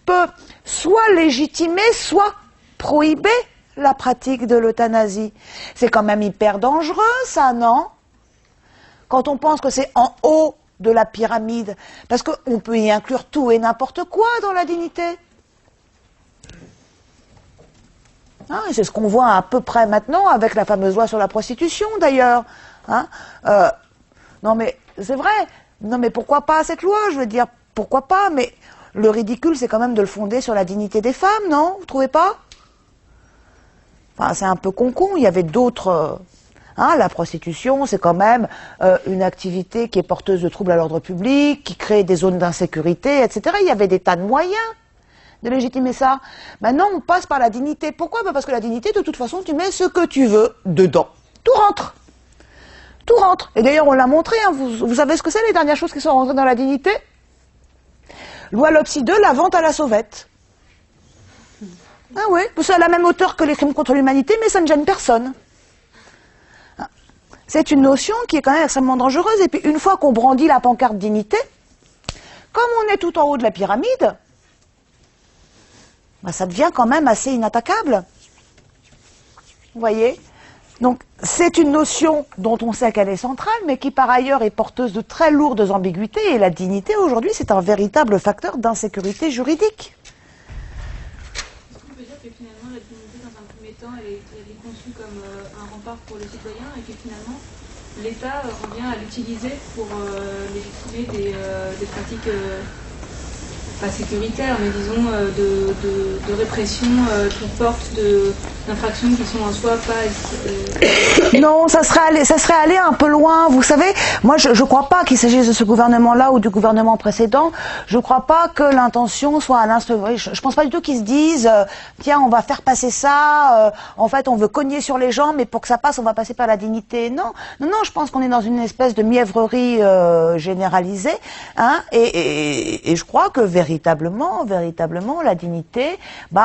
peut soit légitimer, soit prohiber la pratique de l'euthanasie. C'est quand même hyper dangereux, ça, non? Quand on pense que c'est en haut de la pyramide, parce qu'on peut y inclure tout et n'importe quoi dans la dignité. Hein, c'est ce qu'on voit à peu près maintenant avec la fameuse loi sur la prostitution, d'ailleurs. Hein, non, mais c'est vrai. Non, mais pourquoi pas cette loi? Je veux dire, pourquoi pas? Mais le ridicule, c'est quand même de le fonder sur la dignité des femmes, non? Vous trouvez pas? Enfin, c'est un peu con-con, il y avait d'autres... la prostitution, c'est quand même une activité qui est porteuse de troubles à l'ordre public, qui crée des zones d'insécurité, etc. Il y avait des tas de moyens de légitimer ça. Maintenant, on passe par la dignité. Pourquoi? Parce que la dignité, de toute façon, tu mets ce que tu veux dedans. Tout rentre. Tout rentre. Et d'ailleurs, on l'a montré. Hein. Vous savez ce que c'est, les dernières choses qui sont rentrées dans la dignité? Loi Lopsy 2, la vente à la sauvette. Ah oui, c'est à la même hauteur que les crimes contre l'humanité, mais ça ne gêne personne. C'est une notion qui est quand même extrêmement dangereuse. Et puis, une fois qu'on brandit la pancarte dignité, comme on est tout en haut de la pyramide, ça devient quand même assez inattaquable. Vous voyez? Donc, c'est une notion dont on sait qu'elle est centrale, mais qui par ailleurs est porteuse de très lourdes ambiguïtés. Et la dignité, aujourd'hui, c'est un véritable facteur d'insécurité juridique. Est-ce qu'on peut dire que finalement, la dignité, dans un premier temps, elle est conçue comme un rempart pour le citoyen et que finalement, l'État en vient à l'utiliser pour légitimer des pratiques pas sécuritaires, mais disons de répression qui portent d'infractions qui sont en soi pas... Non, ça serait aller un peu loin. Vous savez, moi je ne crois pas qu'il s'agisse de ce gouvernement-là ou du gouvernement précédent. Je ne crois pas que l'intention soit à l'instant... Je ne pense pas du tout qu'ils se disent tiens, on va faire passer ça, en fait on veut cogner sur les gens, mais pour que ça passe, on va passer par la dignité. Non, je pense qu'on est dans une espèce de mièvrerie généralisée, hein, et je crois que véritablement, la dignité,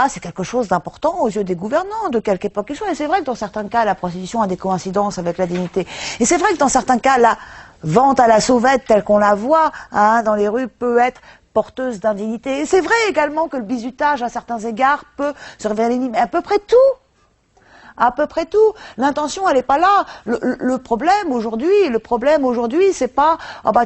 c'est quelque chose d'important aux yeux des gouvernants, de quelque époque qu'ils soient. Et c'est vrai que dans certains cas, la prostitution a des coïncidences avec la dignité. Et c'est vrai que dans certains cas, la vente à la sauvette, telle qu'on la voit dans les rues, peut être porteuse d'indignité. Et c'est vrai également que le bizutage, à certains égards, peut se révéler à peu près tout. À peu près tout. L'intention, elle n'est pas là. Le problème aujourd'hui, c'est pas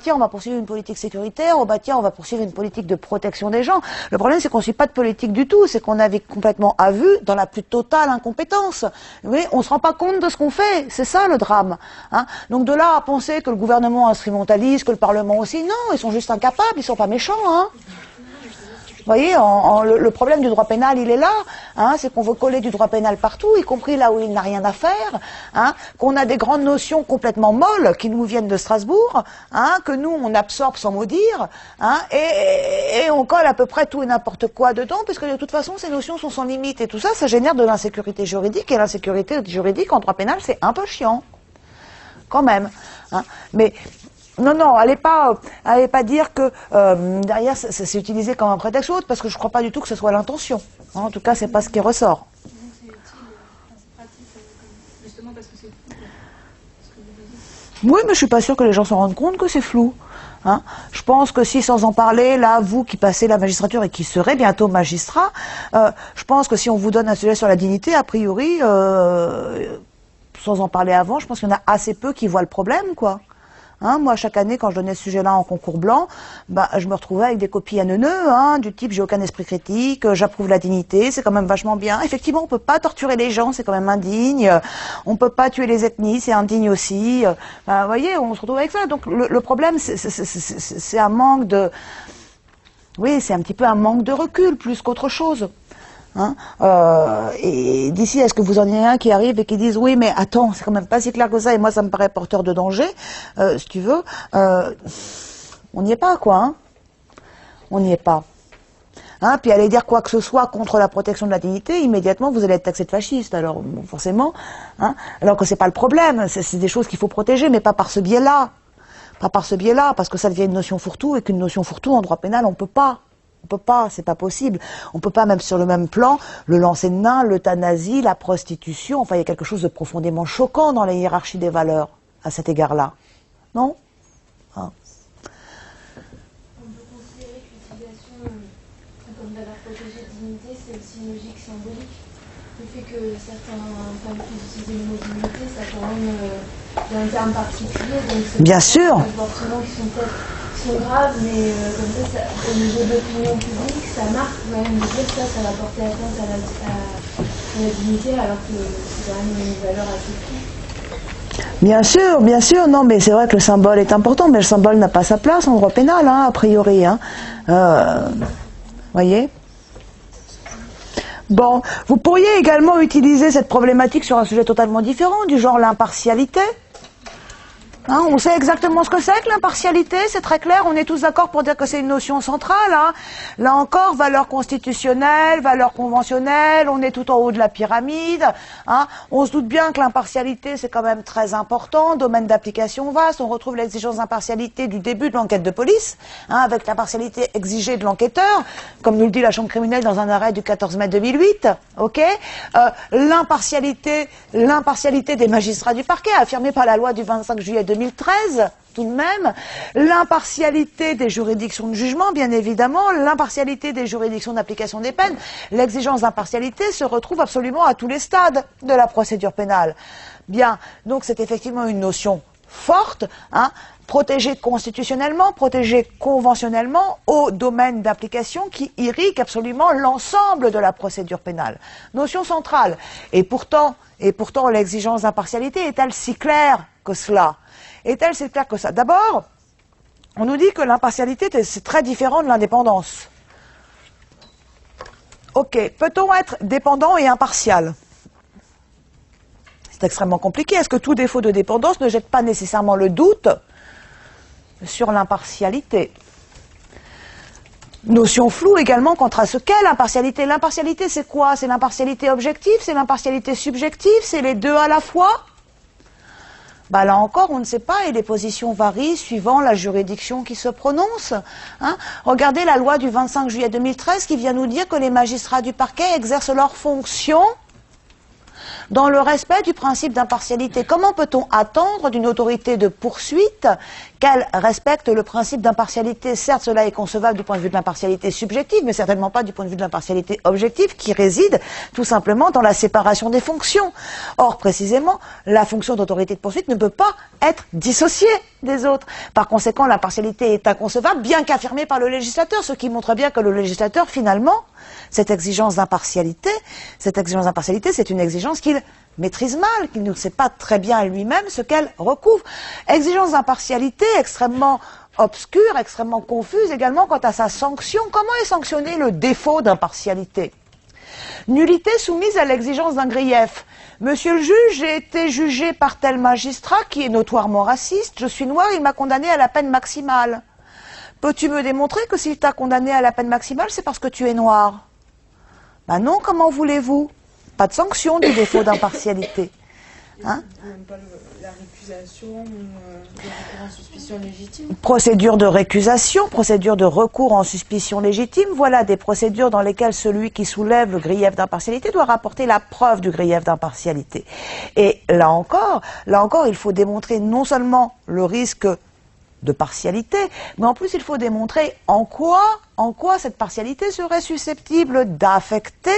tiens, on va poursuivre une politique sécuritaire, tiens, on va poursuivre une politique de protection des gens. Le problème, c'est qu'on ne suit pas de politique du tout, c'est qu'on navigue complètement à vue dans la plus totale incompétence. Vous voyez, on ne se rend pas compte de ce qu'on fait. C'est ça le drame. Hein. Donc de là à penser que le gouvernement instrumentalise, que le Parlement aussi, non, ils sont juste incapables, ils sont pas méchants. Hein. Vous voyez, le problème du droit pénal, il est là, c'est qu'on veut coller du droit pénal partout, y compris là où il n'a rien à faire, qu'on a des grandes notions complètement molles qui nous viennent de Strasbourg, que nous, on absorbe sans mot dire, et on colle à peu près tout et n'importe quoi dedans, puisque de toute façon, ces notions sont sans limite, et tout ça, ça génère de l'insécurité juridique, et l'insécurité juridique en droit pénal, c'est un peu chiant, quand même. Mais... Non, allez pas dire que derrière c'est utilisé comme un prétexte ou autre, parce que je ne crois pas du tout que ce soit l'intention. En tout cas, c'est pas ce qui ressort. C'est utile, c'est pratique, justement parce que c'est flou. Oui, mais je suis pas sûre que les gens s'en rendent compte que c'est flou. Je pense que si, sans en parler, là, vous qui passez la magistrature et qui serez bientôt magistrat, je pense que si on vous donne un sujet sur la dignité, a priori, sans en parler avant, je pense qu'il y en a assez peu qui voient le problème, quoi. Moi, chaque année, quand je donnais ce sujet-là en concours blanc, je me retrouvais avec des copies à neuneux, du type « j'ai aucun esprit critique, j'approuve la dignité, c'est quand même vachement bien ». Effectivement, on peut pas torturer les gens, c'est quand même indigne. On peut pas tuer les ethnies, c'est indigne aussi. Vous voyez, on se retrouve avec ça. Donc, le problème, c'est un manque de... Oui, c'est un petit peu un manque de recul, plus qu'autre chose. Et d'ici, est-ce que vous en avez un qui arrive et qui dise oui, mais attends, c'est quand même pas si clair que ça, et moi ça me paraît porteur de danger, si tu veux, on n'y est pas, quoi. On n'y est pas. Puis aller dire quoi que ce soit contre la protection de la dignité, immédiatement vous allez être taxé de fasciste, alors forcément, alors que c'est pas le problème, c'est des choses qu'il faut protéger, mais pas par ce biais-là. Pas par ce biais-là, parce que ça devient une notion fourre-tout, et qu'une notion fourre-tout en droit pénal, on peut pas. On peut pas, c'est pas possible. On peut pas, même sur le même plan, le lancer de nain, l'euthanasie, la prostitution. Enfin, il y a quelque chose de profondément choquant dans la hiérarchie des valeurs à cet égard-là. Non ? On peut considérer que l'utilisation comme valeur protégée de dignité, c'est aussi une logique symbolique. Le fait que certains puissent utiliser le mot dignité, ça quand même d'un terme particulier. Donc bien sûr. Des comportements qui sont peut-être graves, mais comme ça, au niveau de l'opinion publique, ça marque quand même de dire que ça va porter atteinte à la dignité, alors que c'est quand même une valeur assez floue. Bien sûr, non, mais c'est vrai que le symbole est important, mais le symbole n'a pas sa place en droit pénal, a priori. Voyez ? Bon, vous pourriez également utiliser cette problématique sur un sujet totalement différent, du genre l'impartialité. Hein, on sait exactement ce que c'est que l'impartialité, c'est très clair, on est tous d'accord pour dire que c'est une notion centrale. Hein. Là encore, valeur constitutionnelle, valeur conventionnelle, on est tout en haut de la pyramide. Hein. On se doute bien que l'impartialité, c'est quand même très important, domaine d'application vaste, on retrouve l'exigence d'impartialité du début de l'enquête de police, hein, avec l'impartialité exigée de l'enquêteur, comme nous le dit la Chambre criminelle dans un arrêt du 14 mai 2008. Okay, l'impartialité des magistrats du parquet, affirmée par la loi du 25 juillet 2013, tout de même, l'impartialité des juridictions de jugement, bien évidemment, l'impartialité des juridictions d'application des peines, l'exigence d'impartialité se retrouve absolument à tous les stades de la procédure pénale. Bien, donc c'est effectivement une notion forte, hein, protégée constitutionnellement, protégée conventionnellement au domaine d'application qui irrigue absolument l'ensemble de la procédure pénale. Notion centrale. Et pourtant l'exigence d'impartialité est-elle si claire que cela? Est-elle si claire que ça? D'abord, on nous dit que l'impartialité, c'est très différent de l'indépendance. Ok, peut-on être dépendant et impartial? C'est extrêmement compliqué. Est-ce que tout défaut de dépendance ne jette pas nécessairement le doute sur l'impartialité? Notion floue également quant à ce qu'est l'impartialité. L'impartialité, c'est quoi? C'est l'impartialité objective? C'est l'impartialité subjective? C'est les deux à la fois? Bah là encore, on ne sait pas et les positions varient suivant la juridiction qui se prononce. Hein. Regardez la loi du 25 juillet 2013 qui vient nous dire que les magistrats du parquet exercent leurs fonctions dans le respect du principe d'impartialité. Comment peut-on attendre d'une autorité de poursuite qu'elle respecte le principe d'impartialité? Certes, cela est concevable du point de vue de l'impartialité subjective, mais certainement pas du point de vue de l'impartialité objective, qui réside tout simplement dans la séparation des fonctions. Or, précisément, la fonction d'autorité de poursuite ne peut pas être dissociée des autres. Par conséquent, l'impartialité est inconcevable, bien qu'affirmée par le législateur, ce qui montre bien que le législateur, finalement, cette exigence d'impartialité, c'est une exigence qu'il maîtrise mal, qu'il ne sait pas très bien lui-même ce qu'elle recouvre. Exigence d'impartialité extrêmement obscure, extrêmement confuse également quant à sa sanction. Comment est sanctionné le défaut d'impartialité? Nullité soumise à l'exigence d'un grief. Monsieur le juge, j'ai été jugé par tel magistrat qui est notoirement raciste, je suis noir, il m'a condamné à la peine maximale. Peux-tu me démontrer que s'il t'a condamné à la peine maximale, c'est parce que tu es noir? Ben non, comment voulez-vous? Pas de sanction du défaut d'impartialité. Hein? Même pas la récusation, de recours en suspicion légitime. Procédure de récusation, procédure de recours en suspicion légitime, voilà des procédures dans lesquelles celui qui soulève le grief d'impartialité doit rapporter la preuve du grief d'impartialité. Et là encore, il faut démontrer non seulement le risque de partialité, mais en plus il faut démontrer en quoi cette partialité serait susceptible d'affecter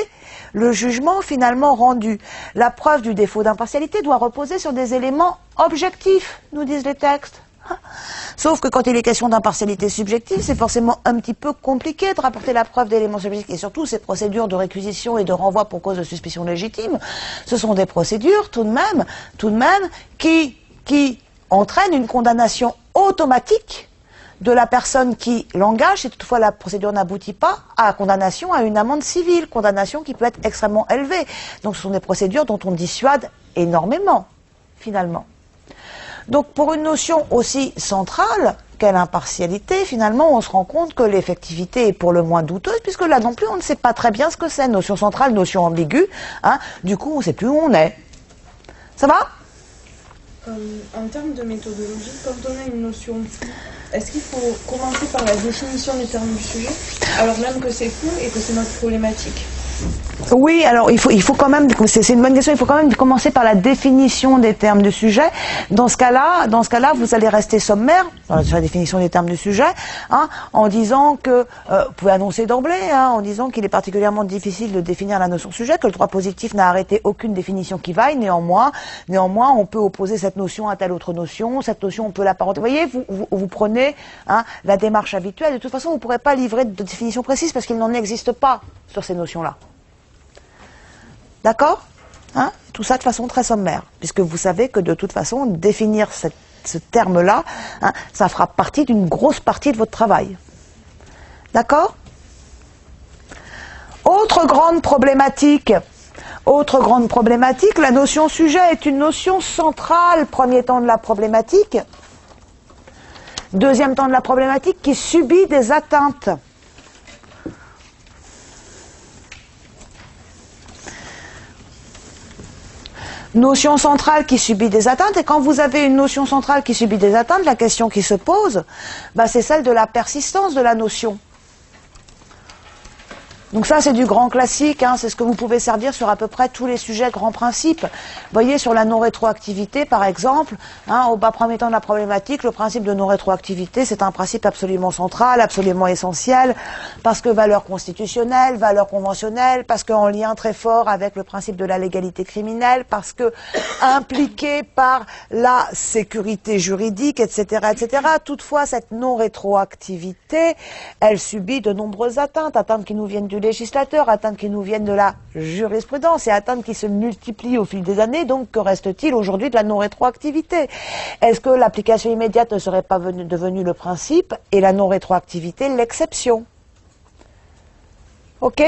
le jugement finalement rendu. La preuve du défaut d'impartialité doit reposer sur des éléments objectifs, nous disent les textes. Sauf que quand il est question d'impartialité subjective, c'est forcément un petit peu compliqué de rapporter la preuve d'éléments subjectifs. Et surtout, ces procédures de réquisition et de renvoi pour cause de suspicion légitime, ce sont des procédures tout de même, qui entraînent une condamnation automatique de la personne qui l'engage, si toutefois la procédure n'aboutit pas, à condamnation à une amende civile, condamnation qui peut être extrêmement élevée. Donc ce sont des procédures dont on dissuade énormément, finalement. Donc pour une notion aussi centrale qu'est l'impartialité, finalement on se rend compte que l'effectivité est pour le moins douteuse, puisque là non plus on ne sait pas très bien ce que c'est, notion centrale, notion ambiguë, hein, du coup on ne sait plus où on est. Ça va ? En termes de méthodologie, quand on a une notion floue, est-ce qu'il faut commencer par la définition des termes du sujet, alors même que c'est flou et que c'est notre problématique? Oui, alors il faut quand même, c'est une bonne question, il faut quand même commencer par la définition des termes du sujet. Dans ce cas-là, vous allez rester sommaire, sur la définition des termes du sujet, hein, en disant que, vous pouvez annoncer d'emblée, hein, en disant qu'il est particulièrement difficile de définir la notion sujet, que le droit positif n'a arrêté aucune définition qui vaille, néanmoins, on peut opposer cette notion à telle autre notion, cette notion on peut l'apparenter. Vous voyez, vous prenez la démarche habituelle, de toute façon vous ne pourrez pas livrer de définition précise parce qu'il n'en existe pas sur ces notions-là. D'accord, hein? Tout ça de façon très sommaire, puisque vous savez que de toute façon, définir ce terme-là, hein, ça fera partie d'une grosse partie de votre travail. D'accord? Autre grande problématique, la notion sujet est une notion centrale, premier temps de la problématique. Deuxième temps de la problématique, qui subit des atteintes. Notion centrale qui subit des atteintes, et quand vous avez une notion centrale qui subit des atteintes, la question qui se pose, c'est celle de la persistance de la notion. Donc ça, c'est du grand classique, c'est ce que vous pouvez servir sur à peu près tous les sujets grands principes. Vous voyez, sur la non-rétroactivité, par exemple, au bas premier temps de la problématique, le principe de non-rétroactivité, c'est un principe absolument central, absolument essentiel, parce que valeur constitutionnelle, valeur conventionnelle, parce qu'en lien très fort avec le principe de la légalité criminelle, parce que impliqué par la sécurité juridique, etc., etc. Toutefois, cette non-rétroactivité, elle subit de nombreuses atteintes qui nous viennent du législateur, atteintes qui nous viennent de la jurisprudence et atteintes qui se multiplient au fil des années. Donc, que reste-t-il aujourd'hui de la non-rétroactivité? Est-ce que l'application immédiate ne serait pas devenue le principe et la non-rétroactivité l'exception? Ok?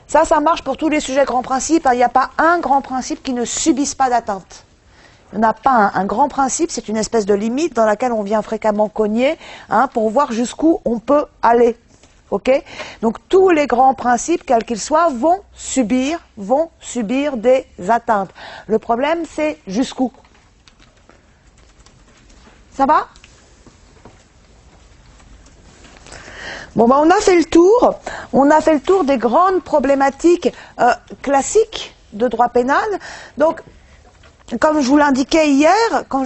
Ça marche pour tous les sujets grands principes. Il n'y a pas un grand principe qui ne subisse pas d'atteinte. Il n'y en a pas un grand principe, c'est une espèce de limite dans laquelle on vient fréquemment cogner pour voir jusqu'où on peut aller. Okay? Donc tous les grands principes, quels qu'ils soient, vont subir des atteintes. Le problème, c'est jusqu'où. Ça va? Bon, on a fait le tour. On a fait le tour des grandes problématiques classiques de droit pénal. Donc, comme je vous l'indiquais hier, quand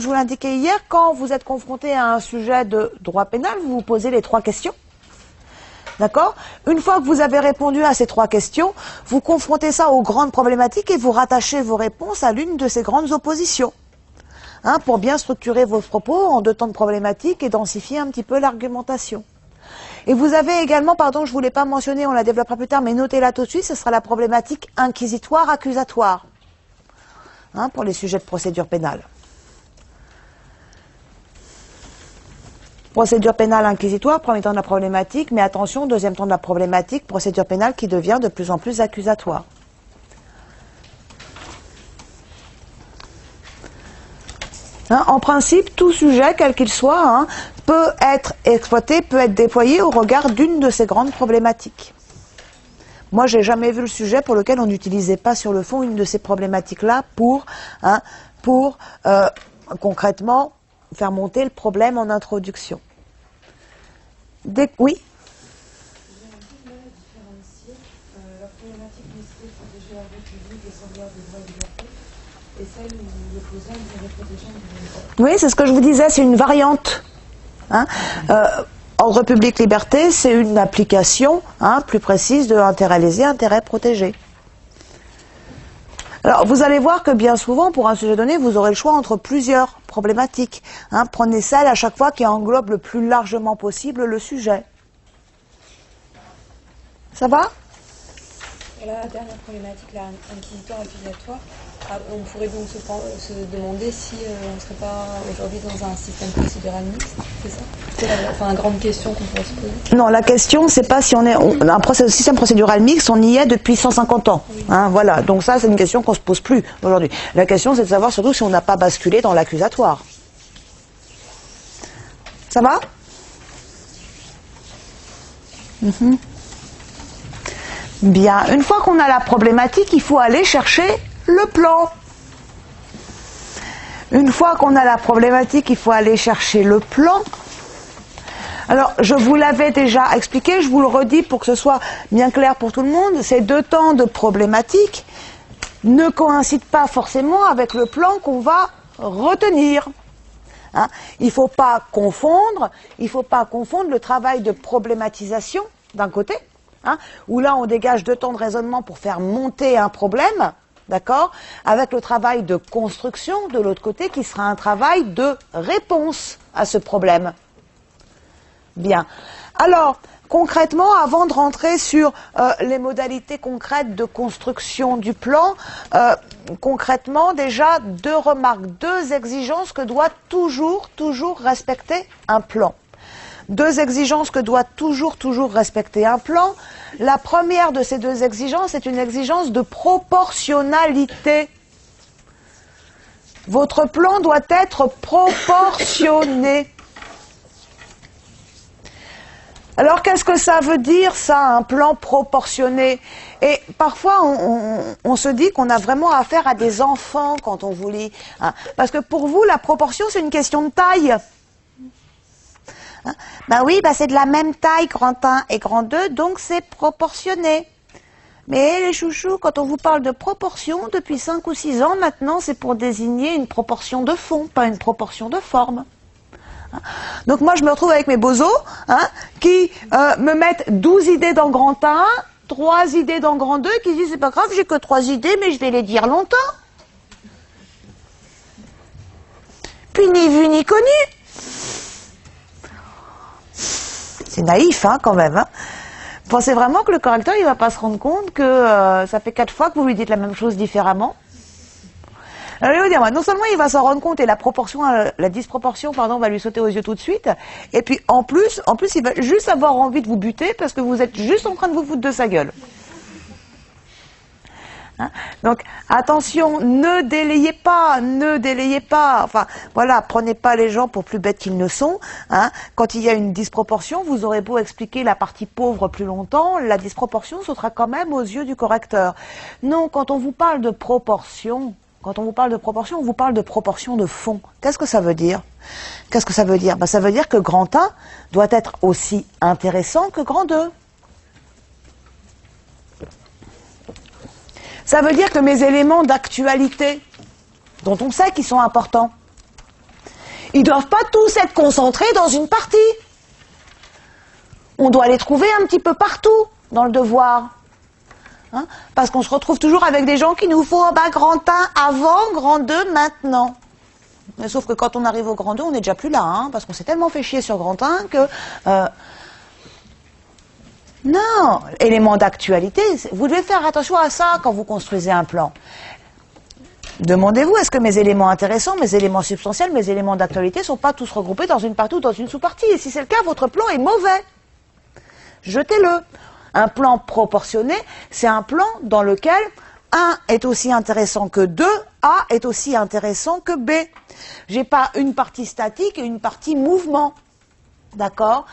vous êtes confronté à un sujet de droit pénal, vous vous posez les 3 questions. D'accord? Une fois que vous avez répondu à ces 3 questions, vous confrontez ça aux grandes problématiques et vous rattachez vos réponses à l'une de ces grandes oppositions. Pour bien structurer vos propos en 2 temps de problématiques et densifier un petit peu l'argumentation. Et vous avez également, pardon, je ne voulais pas mentionner, on la développera plus tard, mais notez-la tout de suite, ce sera la problématique inquisitoire-accusatoire. Pour les sujets de procédure pénale. Procédure pénale inquisitoire, premier temps de la problématique, mais attention, deuxième temps de la problématique, procédure pénale qui devient de plus en plus accusatoire. En principe, tout sujet, quel qu'il soit, peut être exploité, peut être déployé au regard d'une de ces grandes problématiques. Moi, j'ai jamais vu le sujet pour lequel on n'utilisait pas sur le fond une de ces problématiques-là pour concrètement faire monter le problème en introduction. Oui. J'ai un peu de mal à différencier la problématique nécessaire de protéger la République et sauvegarde des droits et libertés et celle où l'opposant devrait protéger une liberté. Oui, c'est ce que je vous disais, c'est une variante. Ordre public, liberté, c'est une application plus précise de intérêt lésé, intérêt protégé. Alors, vous allez voir que bien souvent, pour un sujet donné, vous aurez le choix entre plusieurs problématiques. Prenez celle à chaque fois qui englobe le plus largement possible le sujet. Ça va? La dernière problématique, inquisitoire-accusatoire, on pourrait donc se demander si on ne serait pas aujourd'hui dans un système procédural mixte, c'est ça? C'est la grande question qu'on pourrait se poser. Non, la question, c'est pas si on est un système procédural mixte, on y est depuis 150 ans. Oui. Voilà, donc ça, c'est une question qu'on ne se pose plus aujourd'hui. La question, c'est de savoir surtout si on n'a pas basculé dans l'accusatoire. Ça va? Bien, une fois qu'on a la problématique, il faut aller chercher le plan. Une fois qu'on a la problématique, il faut aller chercher le plan. Alors, je vous l'avais déjà expliqué, je vous le redis pour que ce soit bien clair pour tout le monde, ces 2 temps de problématique ne coïncident pas forcément avec le plan qu'on va retenir. Il ne faut pas confondre le travail de problématisation d'un côté, où là on dégage 2 temps de raisonnement pour faire monter un problème, d'accord, avec le travail de construction de l'autre côté qui sera un travail de réponse à ce problème. Bien. Alors, concrètement, avant de rentrer sur les modalités concrètes de construction du plan, concrètement, déjà 2 remarques, 2 exigences que doit toujours respecter un plan. 2 exigences que doit toujours respecter un plan. La première de ces 2 exigences est une exigence de proportionnalité. Votre plan doit être proportionné. Alors, qu'est-ce que ça veut dire, ça, un plan proportionné? Et parfois, on se dit qu'on a vraiment affaire à des enfants quand on vous lit. Hein. Parce que pour vous, la proportion, c'est une question de taille. Hein? Ben oui, ben c'est de la même taille, grand 1 et grand 2, donc c'est proportionné. Mais les chouchous, quand on vous parle de proportion, depuis 5 ou 6 ans, maintenant, c'est pour désigner une proportion de fond, pas une proportion de forme. Donc moi je me retrouve avec mes bozos qui me mettent 12 idées dans grand 1, 3 idées dans grand 2, qui disent c'est pas grave, j'ai que 3 idées mais je vais les dire longtemps. Puis ni vu ni connu. C'est naïf quand même. Vous pensez vraiment que le correcteur il va pas se rendre compte que ça fait 4 fois que vous lui dites la même chose différemment? Alors, il va dire, non seulement il va s'en rendre compte et la disproportion, va lui sauter aux yeux tout de suite, et puis en plus, il va juste avoir envie de vous buter parce que vous êtes juste en train de vous foutre de sa gueule. Hein? Donc, attention, ne délayez pas. Enfin, voilà, prenez pas les gens pour plus bêtes qu'ils ne sont. Hein? Quand il y a une disproportion, vous aurez beau expliquer la partie pauvre plus longtemps, la disproportion sautera quand même aux yeux du correcteur. Non, quand on vous parle de proportion, on vous parle de proportion de fond. Qu'est-ce que ça veut dire? Ça veut dire que grand 1 doit être aussi intéressant que grand 2. Ça veut dire que mes éléments d'actualité, dont on sait qu'ils sont importants, ils ne doivent pas tous être concentrés dans une partie. On doit les trouver un petit peu partout dans le devoir. Hein, parce qu'on se retrouve toujours avec des gens qui nous font grand 1 avant, grand 2 maintenant. Mais sauf que quand on arrive au grand 2, on n'est déjà plus là, parce qu'on s'est tellement fait chier sur grand 1 que... Non, élément d'actualité, vous devez faire attention à ça quand vous construisez un plan. Demandez-vous, est-ce que mes éléments intéressants, mes éléments substantiels, mes éléments d'actualité ne sont pas tous regroupés dans une partie ou dans une sous-partie? Et si c'est le cas, votre plan est mauvais. Jetez-le. Un plan proportionné, c'est un plan dans lequel 1 est aussi intéressant que 2, A est aussi intéressant que B. J'ai pas une partie statique et une partie mouvement. D'accord?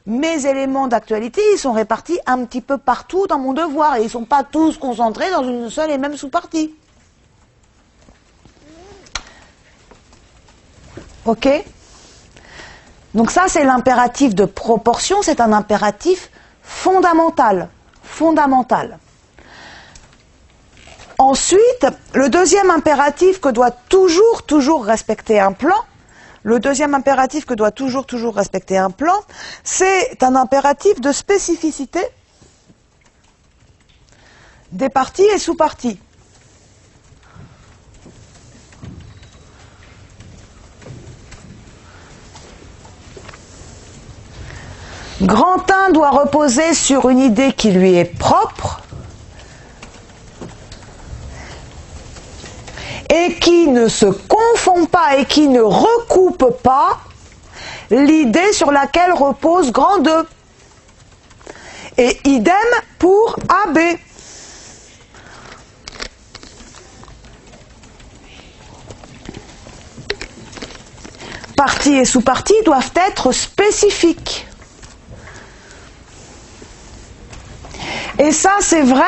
Mes éléments d'actualité, ils sont répartis un petit peu partout dans mon devoir et ils ne sont pas tous concentrés dans une seule et même sous-partie. Ok? Donc ça, c'est l'impératif de proportion, c'est un impératif fondamental. Ensuite, le deuxième impératif que doit toujours respecter un plan, c'est un impératif de spécificité des parties et sous-parties. Grand 1 doit reposer sur une idée qui lui est propre et qui ne se confond pas et qui ne recoupe pas l'idée sur laquelle repose grand 2. Et idem pour AB. Partie et sous-partie doivent être spécifiques. Et ça, c'est vrai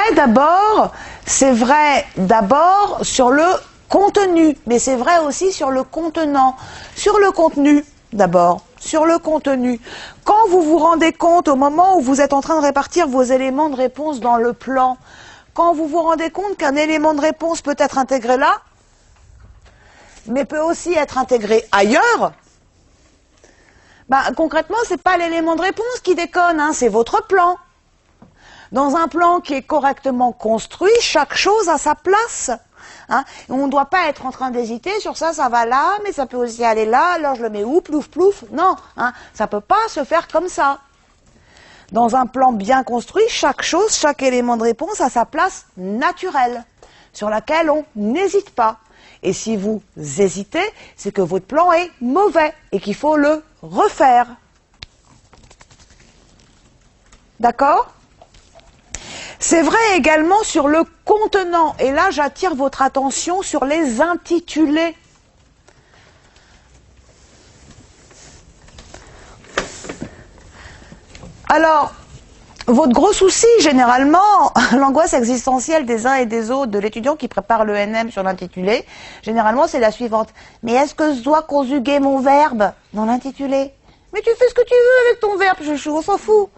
d'abord sur le contenu, mais c'est vrai aussi sur le contenant. Sur le contenu, d'abord, sur le contenu. Quand vous vous rendez compte, au moment où vous êtes en train de répartir vos éléments de réponse dans le plan, quand vous vous rendez compte qu'un élément de réponse peut être intégré là, mais peut aussi être intégré ailleurs, concrètement, c'est pas l'élément de réponse qui déconne, c'est votre plan. Dans un plan qui est correctement construit, chaque chose a sa place. On ne doit pas être en train d'hésiter sur ça va là, mais ça peut aussi aller là, alors je le mets où, plouf, plouf. Non, ça ne peut pas se faire comme ça. Dans un plan bien construit, chaque élément de réponse a sa place naturelle, sur laquelle on n'hésite pas. Et si vous hésitez, c'est que votre plan est mauvais et qu'il faut le refaire. D'accord? C'est vrai également sur le contenant. Et là, j'attire votre attention sur les intitulés. Alors, votre gros souci, généralement, l'angoisse existentielle des uns et des autres, de l'étudiant qui prépare le NM sur l'intitulé, généralement, c'est la suivante. Mais est-ce que je dois conjuguer mon verbe dans l'intitulé? Mais tu fais ce que tu veux avec ton verbe, on s'en fout.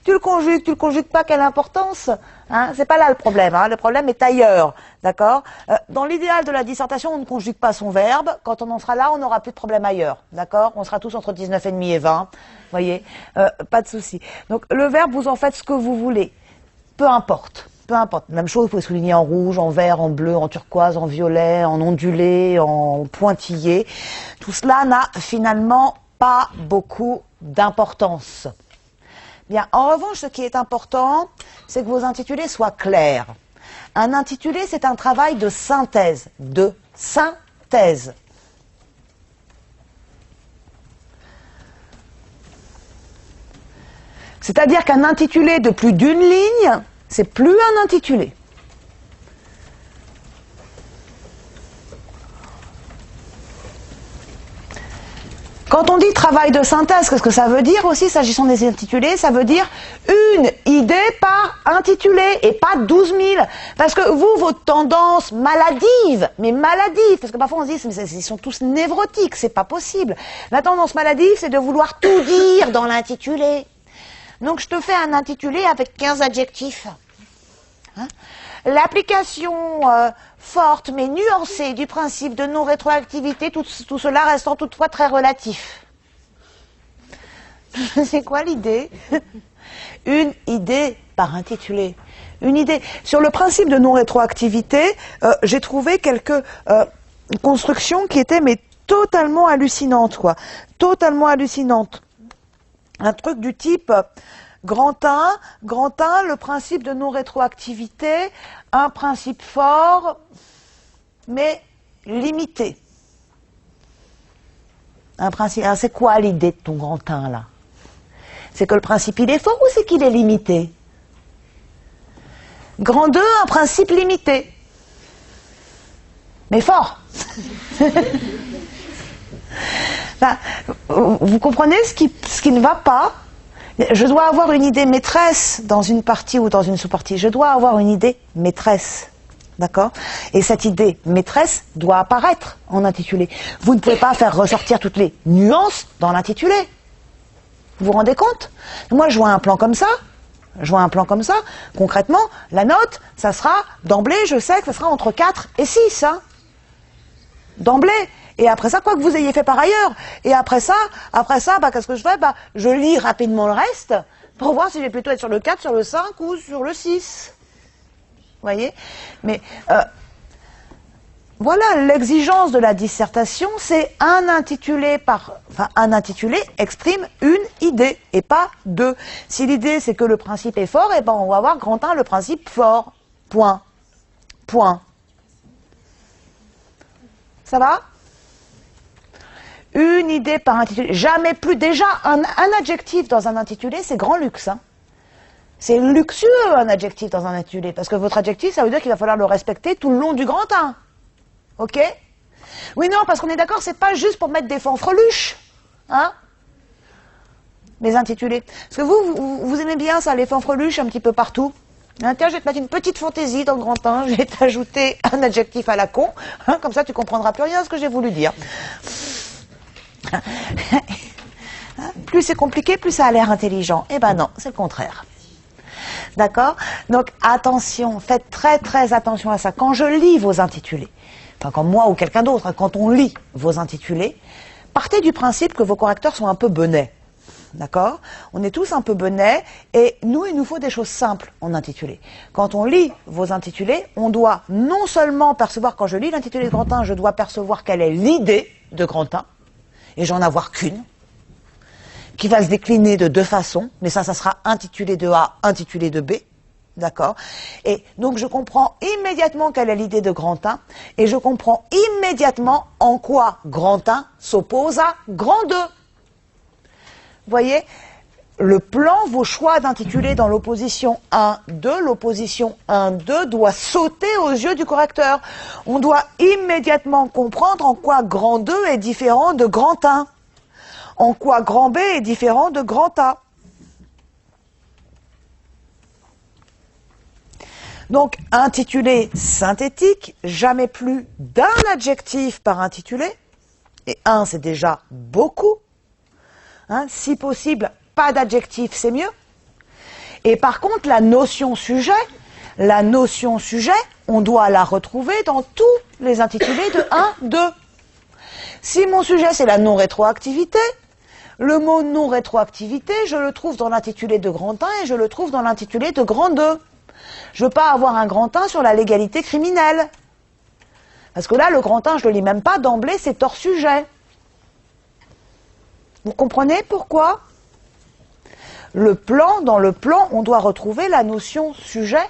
Tu le conjugues pas, quelle importance, hein? C'est pas là le problème, hein? Le problème est ailleurs, d'accord? Dans l'idéal de la dissertation, on ne conjugue pas son verbe. Quand on en sera là, on n'aura plus de problème ailleurs, d'accord? On sera tous entre 19,5 et 20, voyez? Pas de souci. Donc le verbe, vous en faites ce que vous voulez, peu importe. Peu importe. Même chose, vous pouvez souligner en rouge, en vert, en bleu, en turquoise, en violet, en ondulé, en pointillé. Tout cela n'a finalement pas beaucoup d'importance. Bien, en revanche, ce qui est important, c'est que vos intitulés soient clairs. Un intitulé, c'est un travail de synthèse, C'est-à-dire qu'un intitulé de plus d'une ligne, c'est plus un intitulé. Quand on dit travail de synthèse, qu'est-ce que ça veut dire aussi, s'agissant des intitulés? Ça veut dire une idée par intitulé et pas 12 000. Parce que vous, votre tendance maladive, mais maladive, parce que parfois on se dit, mais ils sont tous névrotiques, c'est pas possible. La tendance maladive, c'est de vouloir tout dire dans l'intitulé. Donc je te fais un intitulé avec 15 adjectifs. Hein? L'application forte mais nuancée du principe de non-rétroactivité, tout cela restant toutefois très relatif. C'est quoi l'idée? Une idée par intitulé. Une idée. Sur le principe de non-rétroactivité, j'ai trouvé quelques constructions qui étaient mais totalement hallucinantes, quoi. Totalement hallucinantes. Un truc du type... Grand 1, le principe de non-rétroactivité, un principe fort, mais limité. Un principe. Alors c'est quoi l'idée de ton grand 1 là? C'est que le principe il est fort ou c'est qu'il est limité? Grand 2, un principe limité. Mais fort. Enfin, vous comprenez ce qui ne va pas? Je dois avoir une idée maîtresse dans une partie ou dans une sous-partie. Je dois avoir une idée maîtresse. D'accord? Et cette idée maîtresse doit apparaître en intitulé. Vous ne pouvez pas faire ressortir toutes les nuances dans l'intitulé. Vous vous rendez compte? Moi, je vois un plan comme ça. Concrètement, la note, ça sera, d'emblée, je sais que ça sera entre 4 et 6. Hein? D'emblée. Et après ça, quoi que vous ayez fait par ailleurs. Et après ça, qu'est-ce que je fais? Je lis rapidement le reste pour voir si je vais plutôt être sur le 4, sur le 5 ou sur le 6. Vous voyez? Mais voilà, l'exigence de la dissertation, c'est un intitulé exprime une idée et pas deux. Si l'idée c'est que le principe est fort, on va avoir grand 1 le principe fort. Point. Ça va? Une idée par intitulé. Jamais plus. Déjà, un adjectif dans un intitulé, c'est grand luxe. Hein. C'est luxueux, un adjectif dans un intitulé. Parce que votre adjectif, ça veut dire qu'il va falloir le respecter tout le long du grand 1. Ok? Oui, non, parce qu'on est d'accord, c'est pas juste pour mettre des fanfreluches. Hein? Les intitulés. Parce que vous aimez bien ça, les fanfreluches un petit peu partout. Hein, tiens, je vais te mettre une petite fantaisie dans le grand 1. Je vais t'ajouter un adjectif à la con. Hein, comme ça, tu comprendras plus rien à ce que j'ai voulu dire. Plus c'est compliqué, plus ça a l'air intelligent. Eh ben non, c'est le contraire. D'accord? Donc attention, faites très très attention à ça. Quand je lis vos intitulés, enfin quand moi ou quelqu'un d'autre, quand on lit vos intitulés, partez du principe que vos correcteurs sont un peu benets. D'accord? On est tous un peu benets et il nous faut des choses simples en intitulé. Quand on lit vos intitulés, on doit non seulement percevoir, quand je lis l'intitulé de grand 1, je dois percevoir quelle est l'idée de grand 1, et j'en avoir qu'une, qui va se décliner de deux façons, mais ça sera intitulé de A, intitulé de B, d'accord? Et donc je comprends immédiatement quelle est l'idée de grand 1, et je comprends immédiatement en quoi grand 1 s'oppose à grand 2. Vous voyez? le plan, vos choix d'intitulé dans l'opposition 1-2, l'opposition 1-2 doit sauter aux yeux du correcteur. On doit immédiatement comprendre en quoi grand 2 est différent de grand 1, en quoi grand B est différent de grand A. Donc, intitulé synthétique, jamais plus d'un adjectif par intitulé, et un c'est déjà beaucoup. Hein, si possible, pas d'adjectif, c'est mieux. Et par contre, la notion sujet, on doit la retrouver dans tous les intitulés de 1, 2. Si mon sujet c'est la non-rétroactivité, le mot non-rétroactivité, je le trouve dans l'intitulé de grand 1 et je le trouve dans l'intitulé de grand 2. Je ne veux pas avoir un grand 1 sur la légalité criminelle. Parce que là, le grand 1, je ne le lis même pas d'emblée, c'est hors sujet. Vous comprenez pourquoi? Dans le plan, on doit retrouver la notion sujet.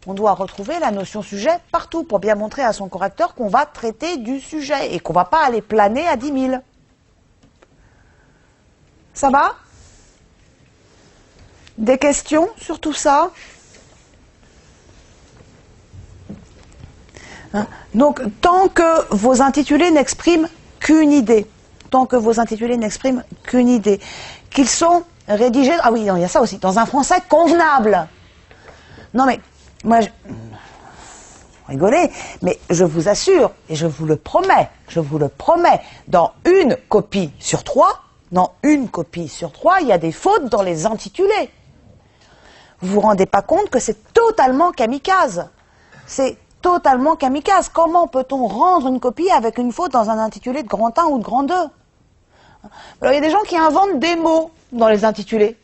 On doit retrouver la notion sujet partout pour bien montrer à son correcteur qu'on va traiter du sujet et qu'on ne va pas aller planer à 10 000. Ça va? Des questions sur tout ça? Hein? Donc, tant que vos intitulés n'expriment qu'une idée, qu'ils sont rédigés, ah oui, non, il y a ça aussi, dans un français convenable. Non mais, moi, rigolez, mais je vous assure, et je vous le promets, dans une copie sur 3, il y a des fautes dans les intitulés. Vous vous rendez pas compte que c'est totalement kamikaze. C'est totalement kamikaze. Comment peut-on rendre une copie avec une faute dans un intitulé de grand 1 ou de grand 2? Alors, il y a des gens qui inventent des mots dans les intitulés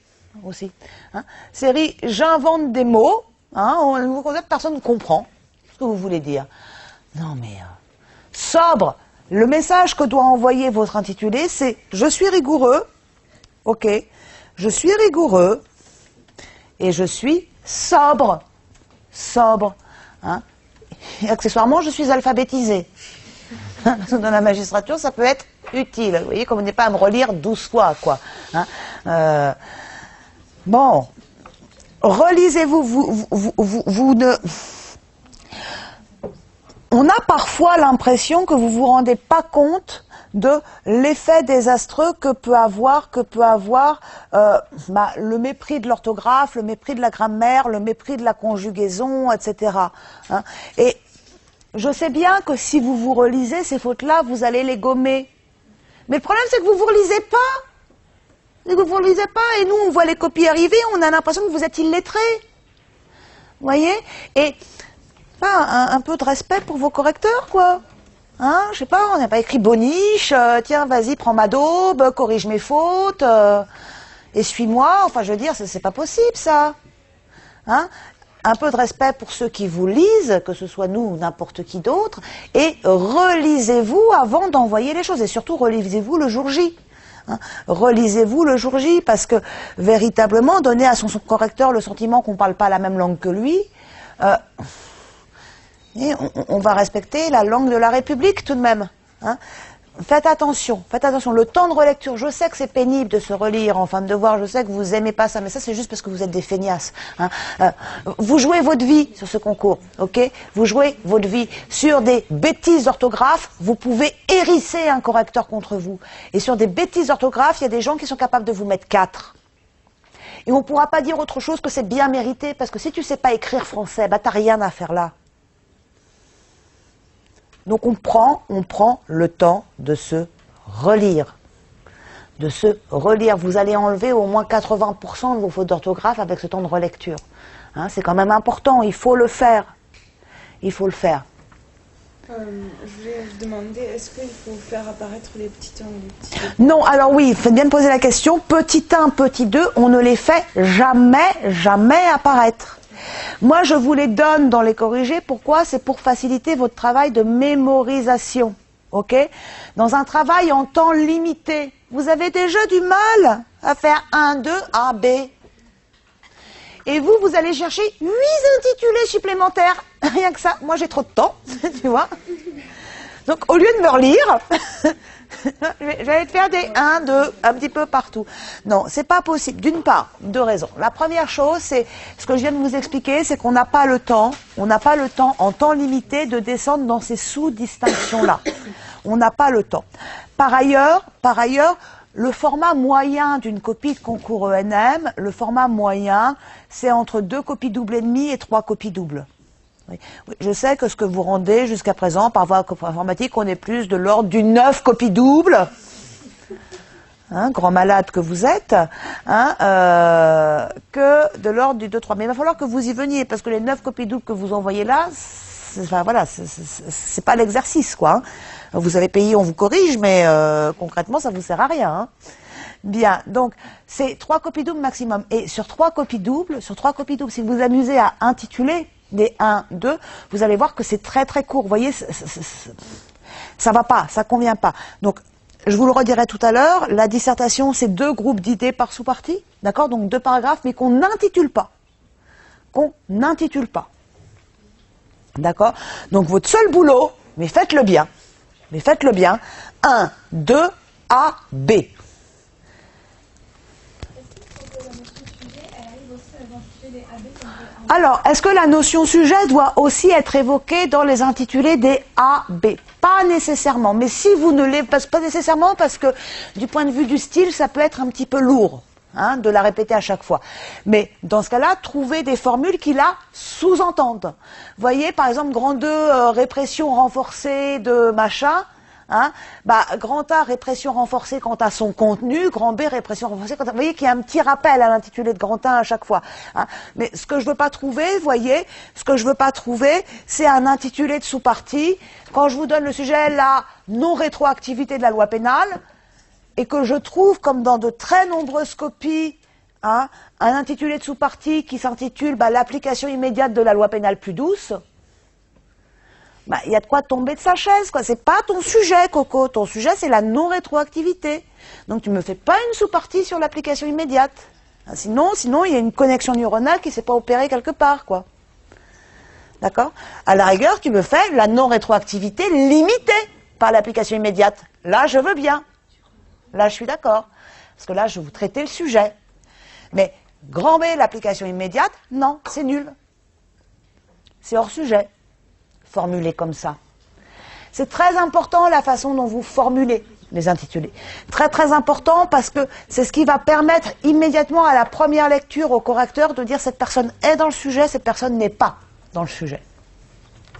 aussi. Hein. Série « J'invente des mots », hein, un nouveau concept, personne ne comprend ce que vous voulez dire. Non mais, sobre, le message que doit envoyer votre intitulé, c'est « Je suis rigoureux », ok, je suis rigoureux, et je suis sobre, hein. Et accessoirement, je suis alphabétisé. Dans la magistrature, ça peut être utile. Vous voyez, comme vous n'êtes pas à me relire 12 fois, quoi. Hein. Bon, relisez-vous, vous ne... On a parfois l'impression que vous vous rendez pas compte de l'effet désastreux que peut avoir le mépris de l'orthographe, le mépris de la grammaire, le mépris de la conjugaison, etc. Hein. Et je sais bien que si vous vous relisez ces fautes-là, vous allez les gommer. Mais le problème, c'est que vous vous relisez pas. Et nous, on voit les copies arriver, on a l'impression que vous êtes illettrés. Vous voyez? Et un peu de respect pour vos correcteurs, quoi. Hein, je sais pas, on n'a pas écrit boniche, tiens, vas-y, prends ma daube, corrige mes fautes, essuie-moi, enfin, je veux dire, c'est pas possible, ça. Hein? Un peu de respect pour ceux qui vous lisent, que ce soit nous ou n'importe qui d'autre, et relisez-vous avant d'envoyer les choses, et surtout relisez-vous le jour J. Hein? Relisez-vous le jour J, parce que, véritablement, donner à son correcteur le sentiment qu'on ne parle pas la même langue que lui, et on va respecter la langue de la République tout de même. Hein. Faites attention, le temps de relecture, je sais que c'est pénible de se relire en fin de devoir, je sais que vous aimez pas ça, mais ça c'est juste parce que vous êtes des feignasses. Hein. Vous jouez votre vie sur ce concours, ok? Vous jouez votre vie sur des bêtises d'orthographe, vous pouvez hérisser un correcteur contre vous. Et sur des bêtises d'orthographe, il y a des gens qui sont capables de vous mettre 4. Et on ne pourra pas dire autre chose que c'est bien mérité, parce que si tu sais pas écrire français, bah t'as rien à faire là. Donc on prend le temps de se relire. Vous allez enlever au moins 80% de vos fautes d'orthographe avec ce temps de relecture. Hein, c'est quand même important, il faut le faire. Je voulais vous demander, est-ce qu'il faut faire apparaître les petits 1 ou les petits 2? Non, alors oui, faites bien de poser la question. Petit 1, petit 2, on ne les fait jamais apparaître. Moi, je vous les donne dans les corrigés. Pourquoi? C'est pour faciliter votre travail de mémorisation. Ok? Dans un travail en temps limité, vous avez déjà du mal à faire 1, 2, A, B. Et vous allez chercher 8 intitulés supplémentaires. Rien que ça. Moi, j'ai trop de temps, tu vois. Donc, au lieu de me relire, J'allais te faire des 1, 2, un petit peu partout. Non, c'est pas possible. D'une part, deux raisons. La première chose, c'est ce que je viens de vous expliquer, c'est qu'on n'a pas le temps, en temps limité de descendre dans ces sous-distinctions-là. On n'a pas le temps. Par ailleurs, le format moyen d'une copie de concours ENM, le format moyen, c'est entre 2 copies doubles et demi et 3 copies doubles. Oui. Je sais que ce que vous rendez jusqu'à présent par voie informatique, on est plus de l'ordre du 9 copies doubles. Hein, grand malade que vous êtes, hein, que de l'ordre du 2-3. Mais il va falloir que vous y veniez, parce que les 9 copies doubles que vous envoyez là, c'est pas l'exercice, quoi. Hein. Vous avez payé, on vous corrige, mais concrètement, ça vous sert à rien. Hein. Bien, donc c'est 3 copies doubles maximum. Et sur 3 copies doubles, si vous vous amusez à intituler des 1, 2, vous allez voir que c'est très très court. Vous voyez, ça va pas, ça convient pas. Donc, je vous le redirai tout à l'heure, la dissertation, c'est 2 groupes d'idées par sous-partie, d'accord? Donc 2 paragraphes, mais qu'on n'intitule pas. D'accord? Donc votre seul boulot, mais faites-le bien, 1, 2, A, B. Alors, est-ce que la notion sujet doit aussi être évoquée dans les intitulés des A, B? Pas nécessairement, mais si vous ne l'êtes pas nécessairement, parce que du point de vue du style, ça peut être un petit peu lourd, hein, de la répéter à chaque fois. Mais dans ce cas-là, trouvez des formules qui la sous-entendent. Voyez, par exemple, grand 2, répression renforcée de machin. Hein, grand A, répression renforcée quant à son contenu, grand B, répression renforcée quant à... Vous voyez qu'il y a un petit rappel à l'intitulé de grand A à chaque fois. Hein. Mais ce que je veux pas trouver, c'est un intitulé de sous-partie. Quand je vous donne le sujet, la non-rétroactivité de la loi pénale, et que je trouve, comme dans de très nombreuses copies, hein, un intitulé de sous-partie qui s'intitule l'application immédiate de la loi pénale plus douce, il y a de quoi tomber de sa chaise, quoi. C'est pas ton sujet, Coco. Ton sujet, c'est la non-rétroactivité. Donc, tu me fais pas une sous-partie sur l'application immédiate. Sinon, il y a une connexion neuronale qui s'est pas opérée quelque part, quoi. D'accord? À la rigueur, tu me fais la non-rétroactivité limitée par l'application immédiate. Là, je veux bien. Là, je suis d'accord. Parce que là, je vais vous traiter le sujet. Mais, grand B, l'application immédiate, non, c'est nul. C'est hors sujet. Formulé comme ça. C'est très important la façon dont vous formulez les intitulés. Très très important parce que c'est ce qui va permettre immédiatement à la première lecture au correcteur de dire cette personne est dans le sujet, cette personne n'est pas dans le sujet.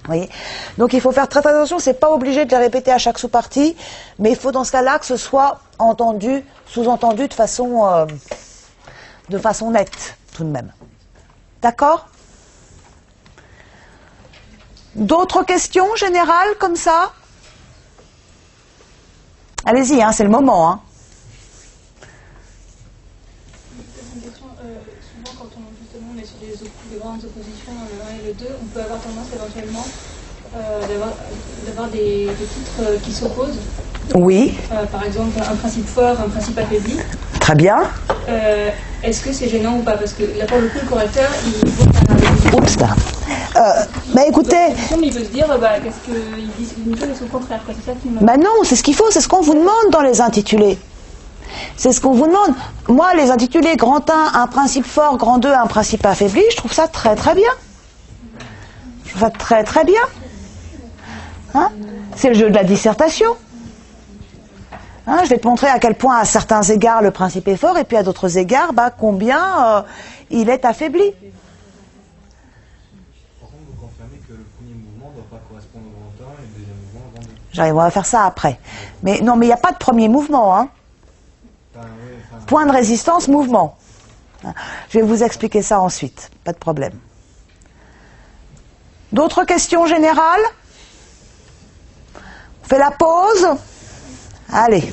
Vous voyez ? Donc il faut faire très très attention, c'est pas obligé de les répéter à chaque sous-partie, mais il faut dans ce cas-là que ce soit entendu, sous-entendu de façon nette tout de même. D'accord ? D'autres questions générales comme ça? Allez-y, hein, c'est le moment. Hein. Une question, souvent quand on est sur des grandes oppositions, le 1 et le 2, on peut avoir tendance éventuellement d'avoir des titres qui s'opposent. Oui. Par exemple, un principe fort, un principe affaibli. Très bien. Est-ce que c'est gênant ou pas? Parce que là, pour le coup, le correcteur, il voit un... Oups, écoutez... Il peut se dire, qu'est-ce qu'ils disent une chose et son contraire, quoi. C'est ça qui me... non, c'est ce qu'il faut, c'est ce qu'on vous demande dans les intitulés. C'est ce qu'on vous demande. Moi, les intitulés grand 1, un principe fort, grand 2, un principe affaibli, je trouve ça très très bien. Je trouve ça très très bien. Hein? C'est le jeu de la dissertation. Hein, je vais te montrer à quel point, à certains égards, le principe est fort, et puis à d'autres égards, combien il est affaibli. Par contre, vous confirmez que le premier mouvement ne doit pas correspondre au grand 1 et le deuxième mouvement au grand 2. J'arrive, on va faire ça après. Mais non, mais il n'y a pas de premier mouvement. Hein. Point de résistance, mouvement. Je vais vous expliquer ça ensuite. Pas de problème. D'autres questions générales? On fait la pause? Allez.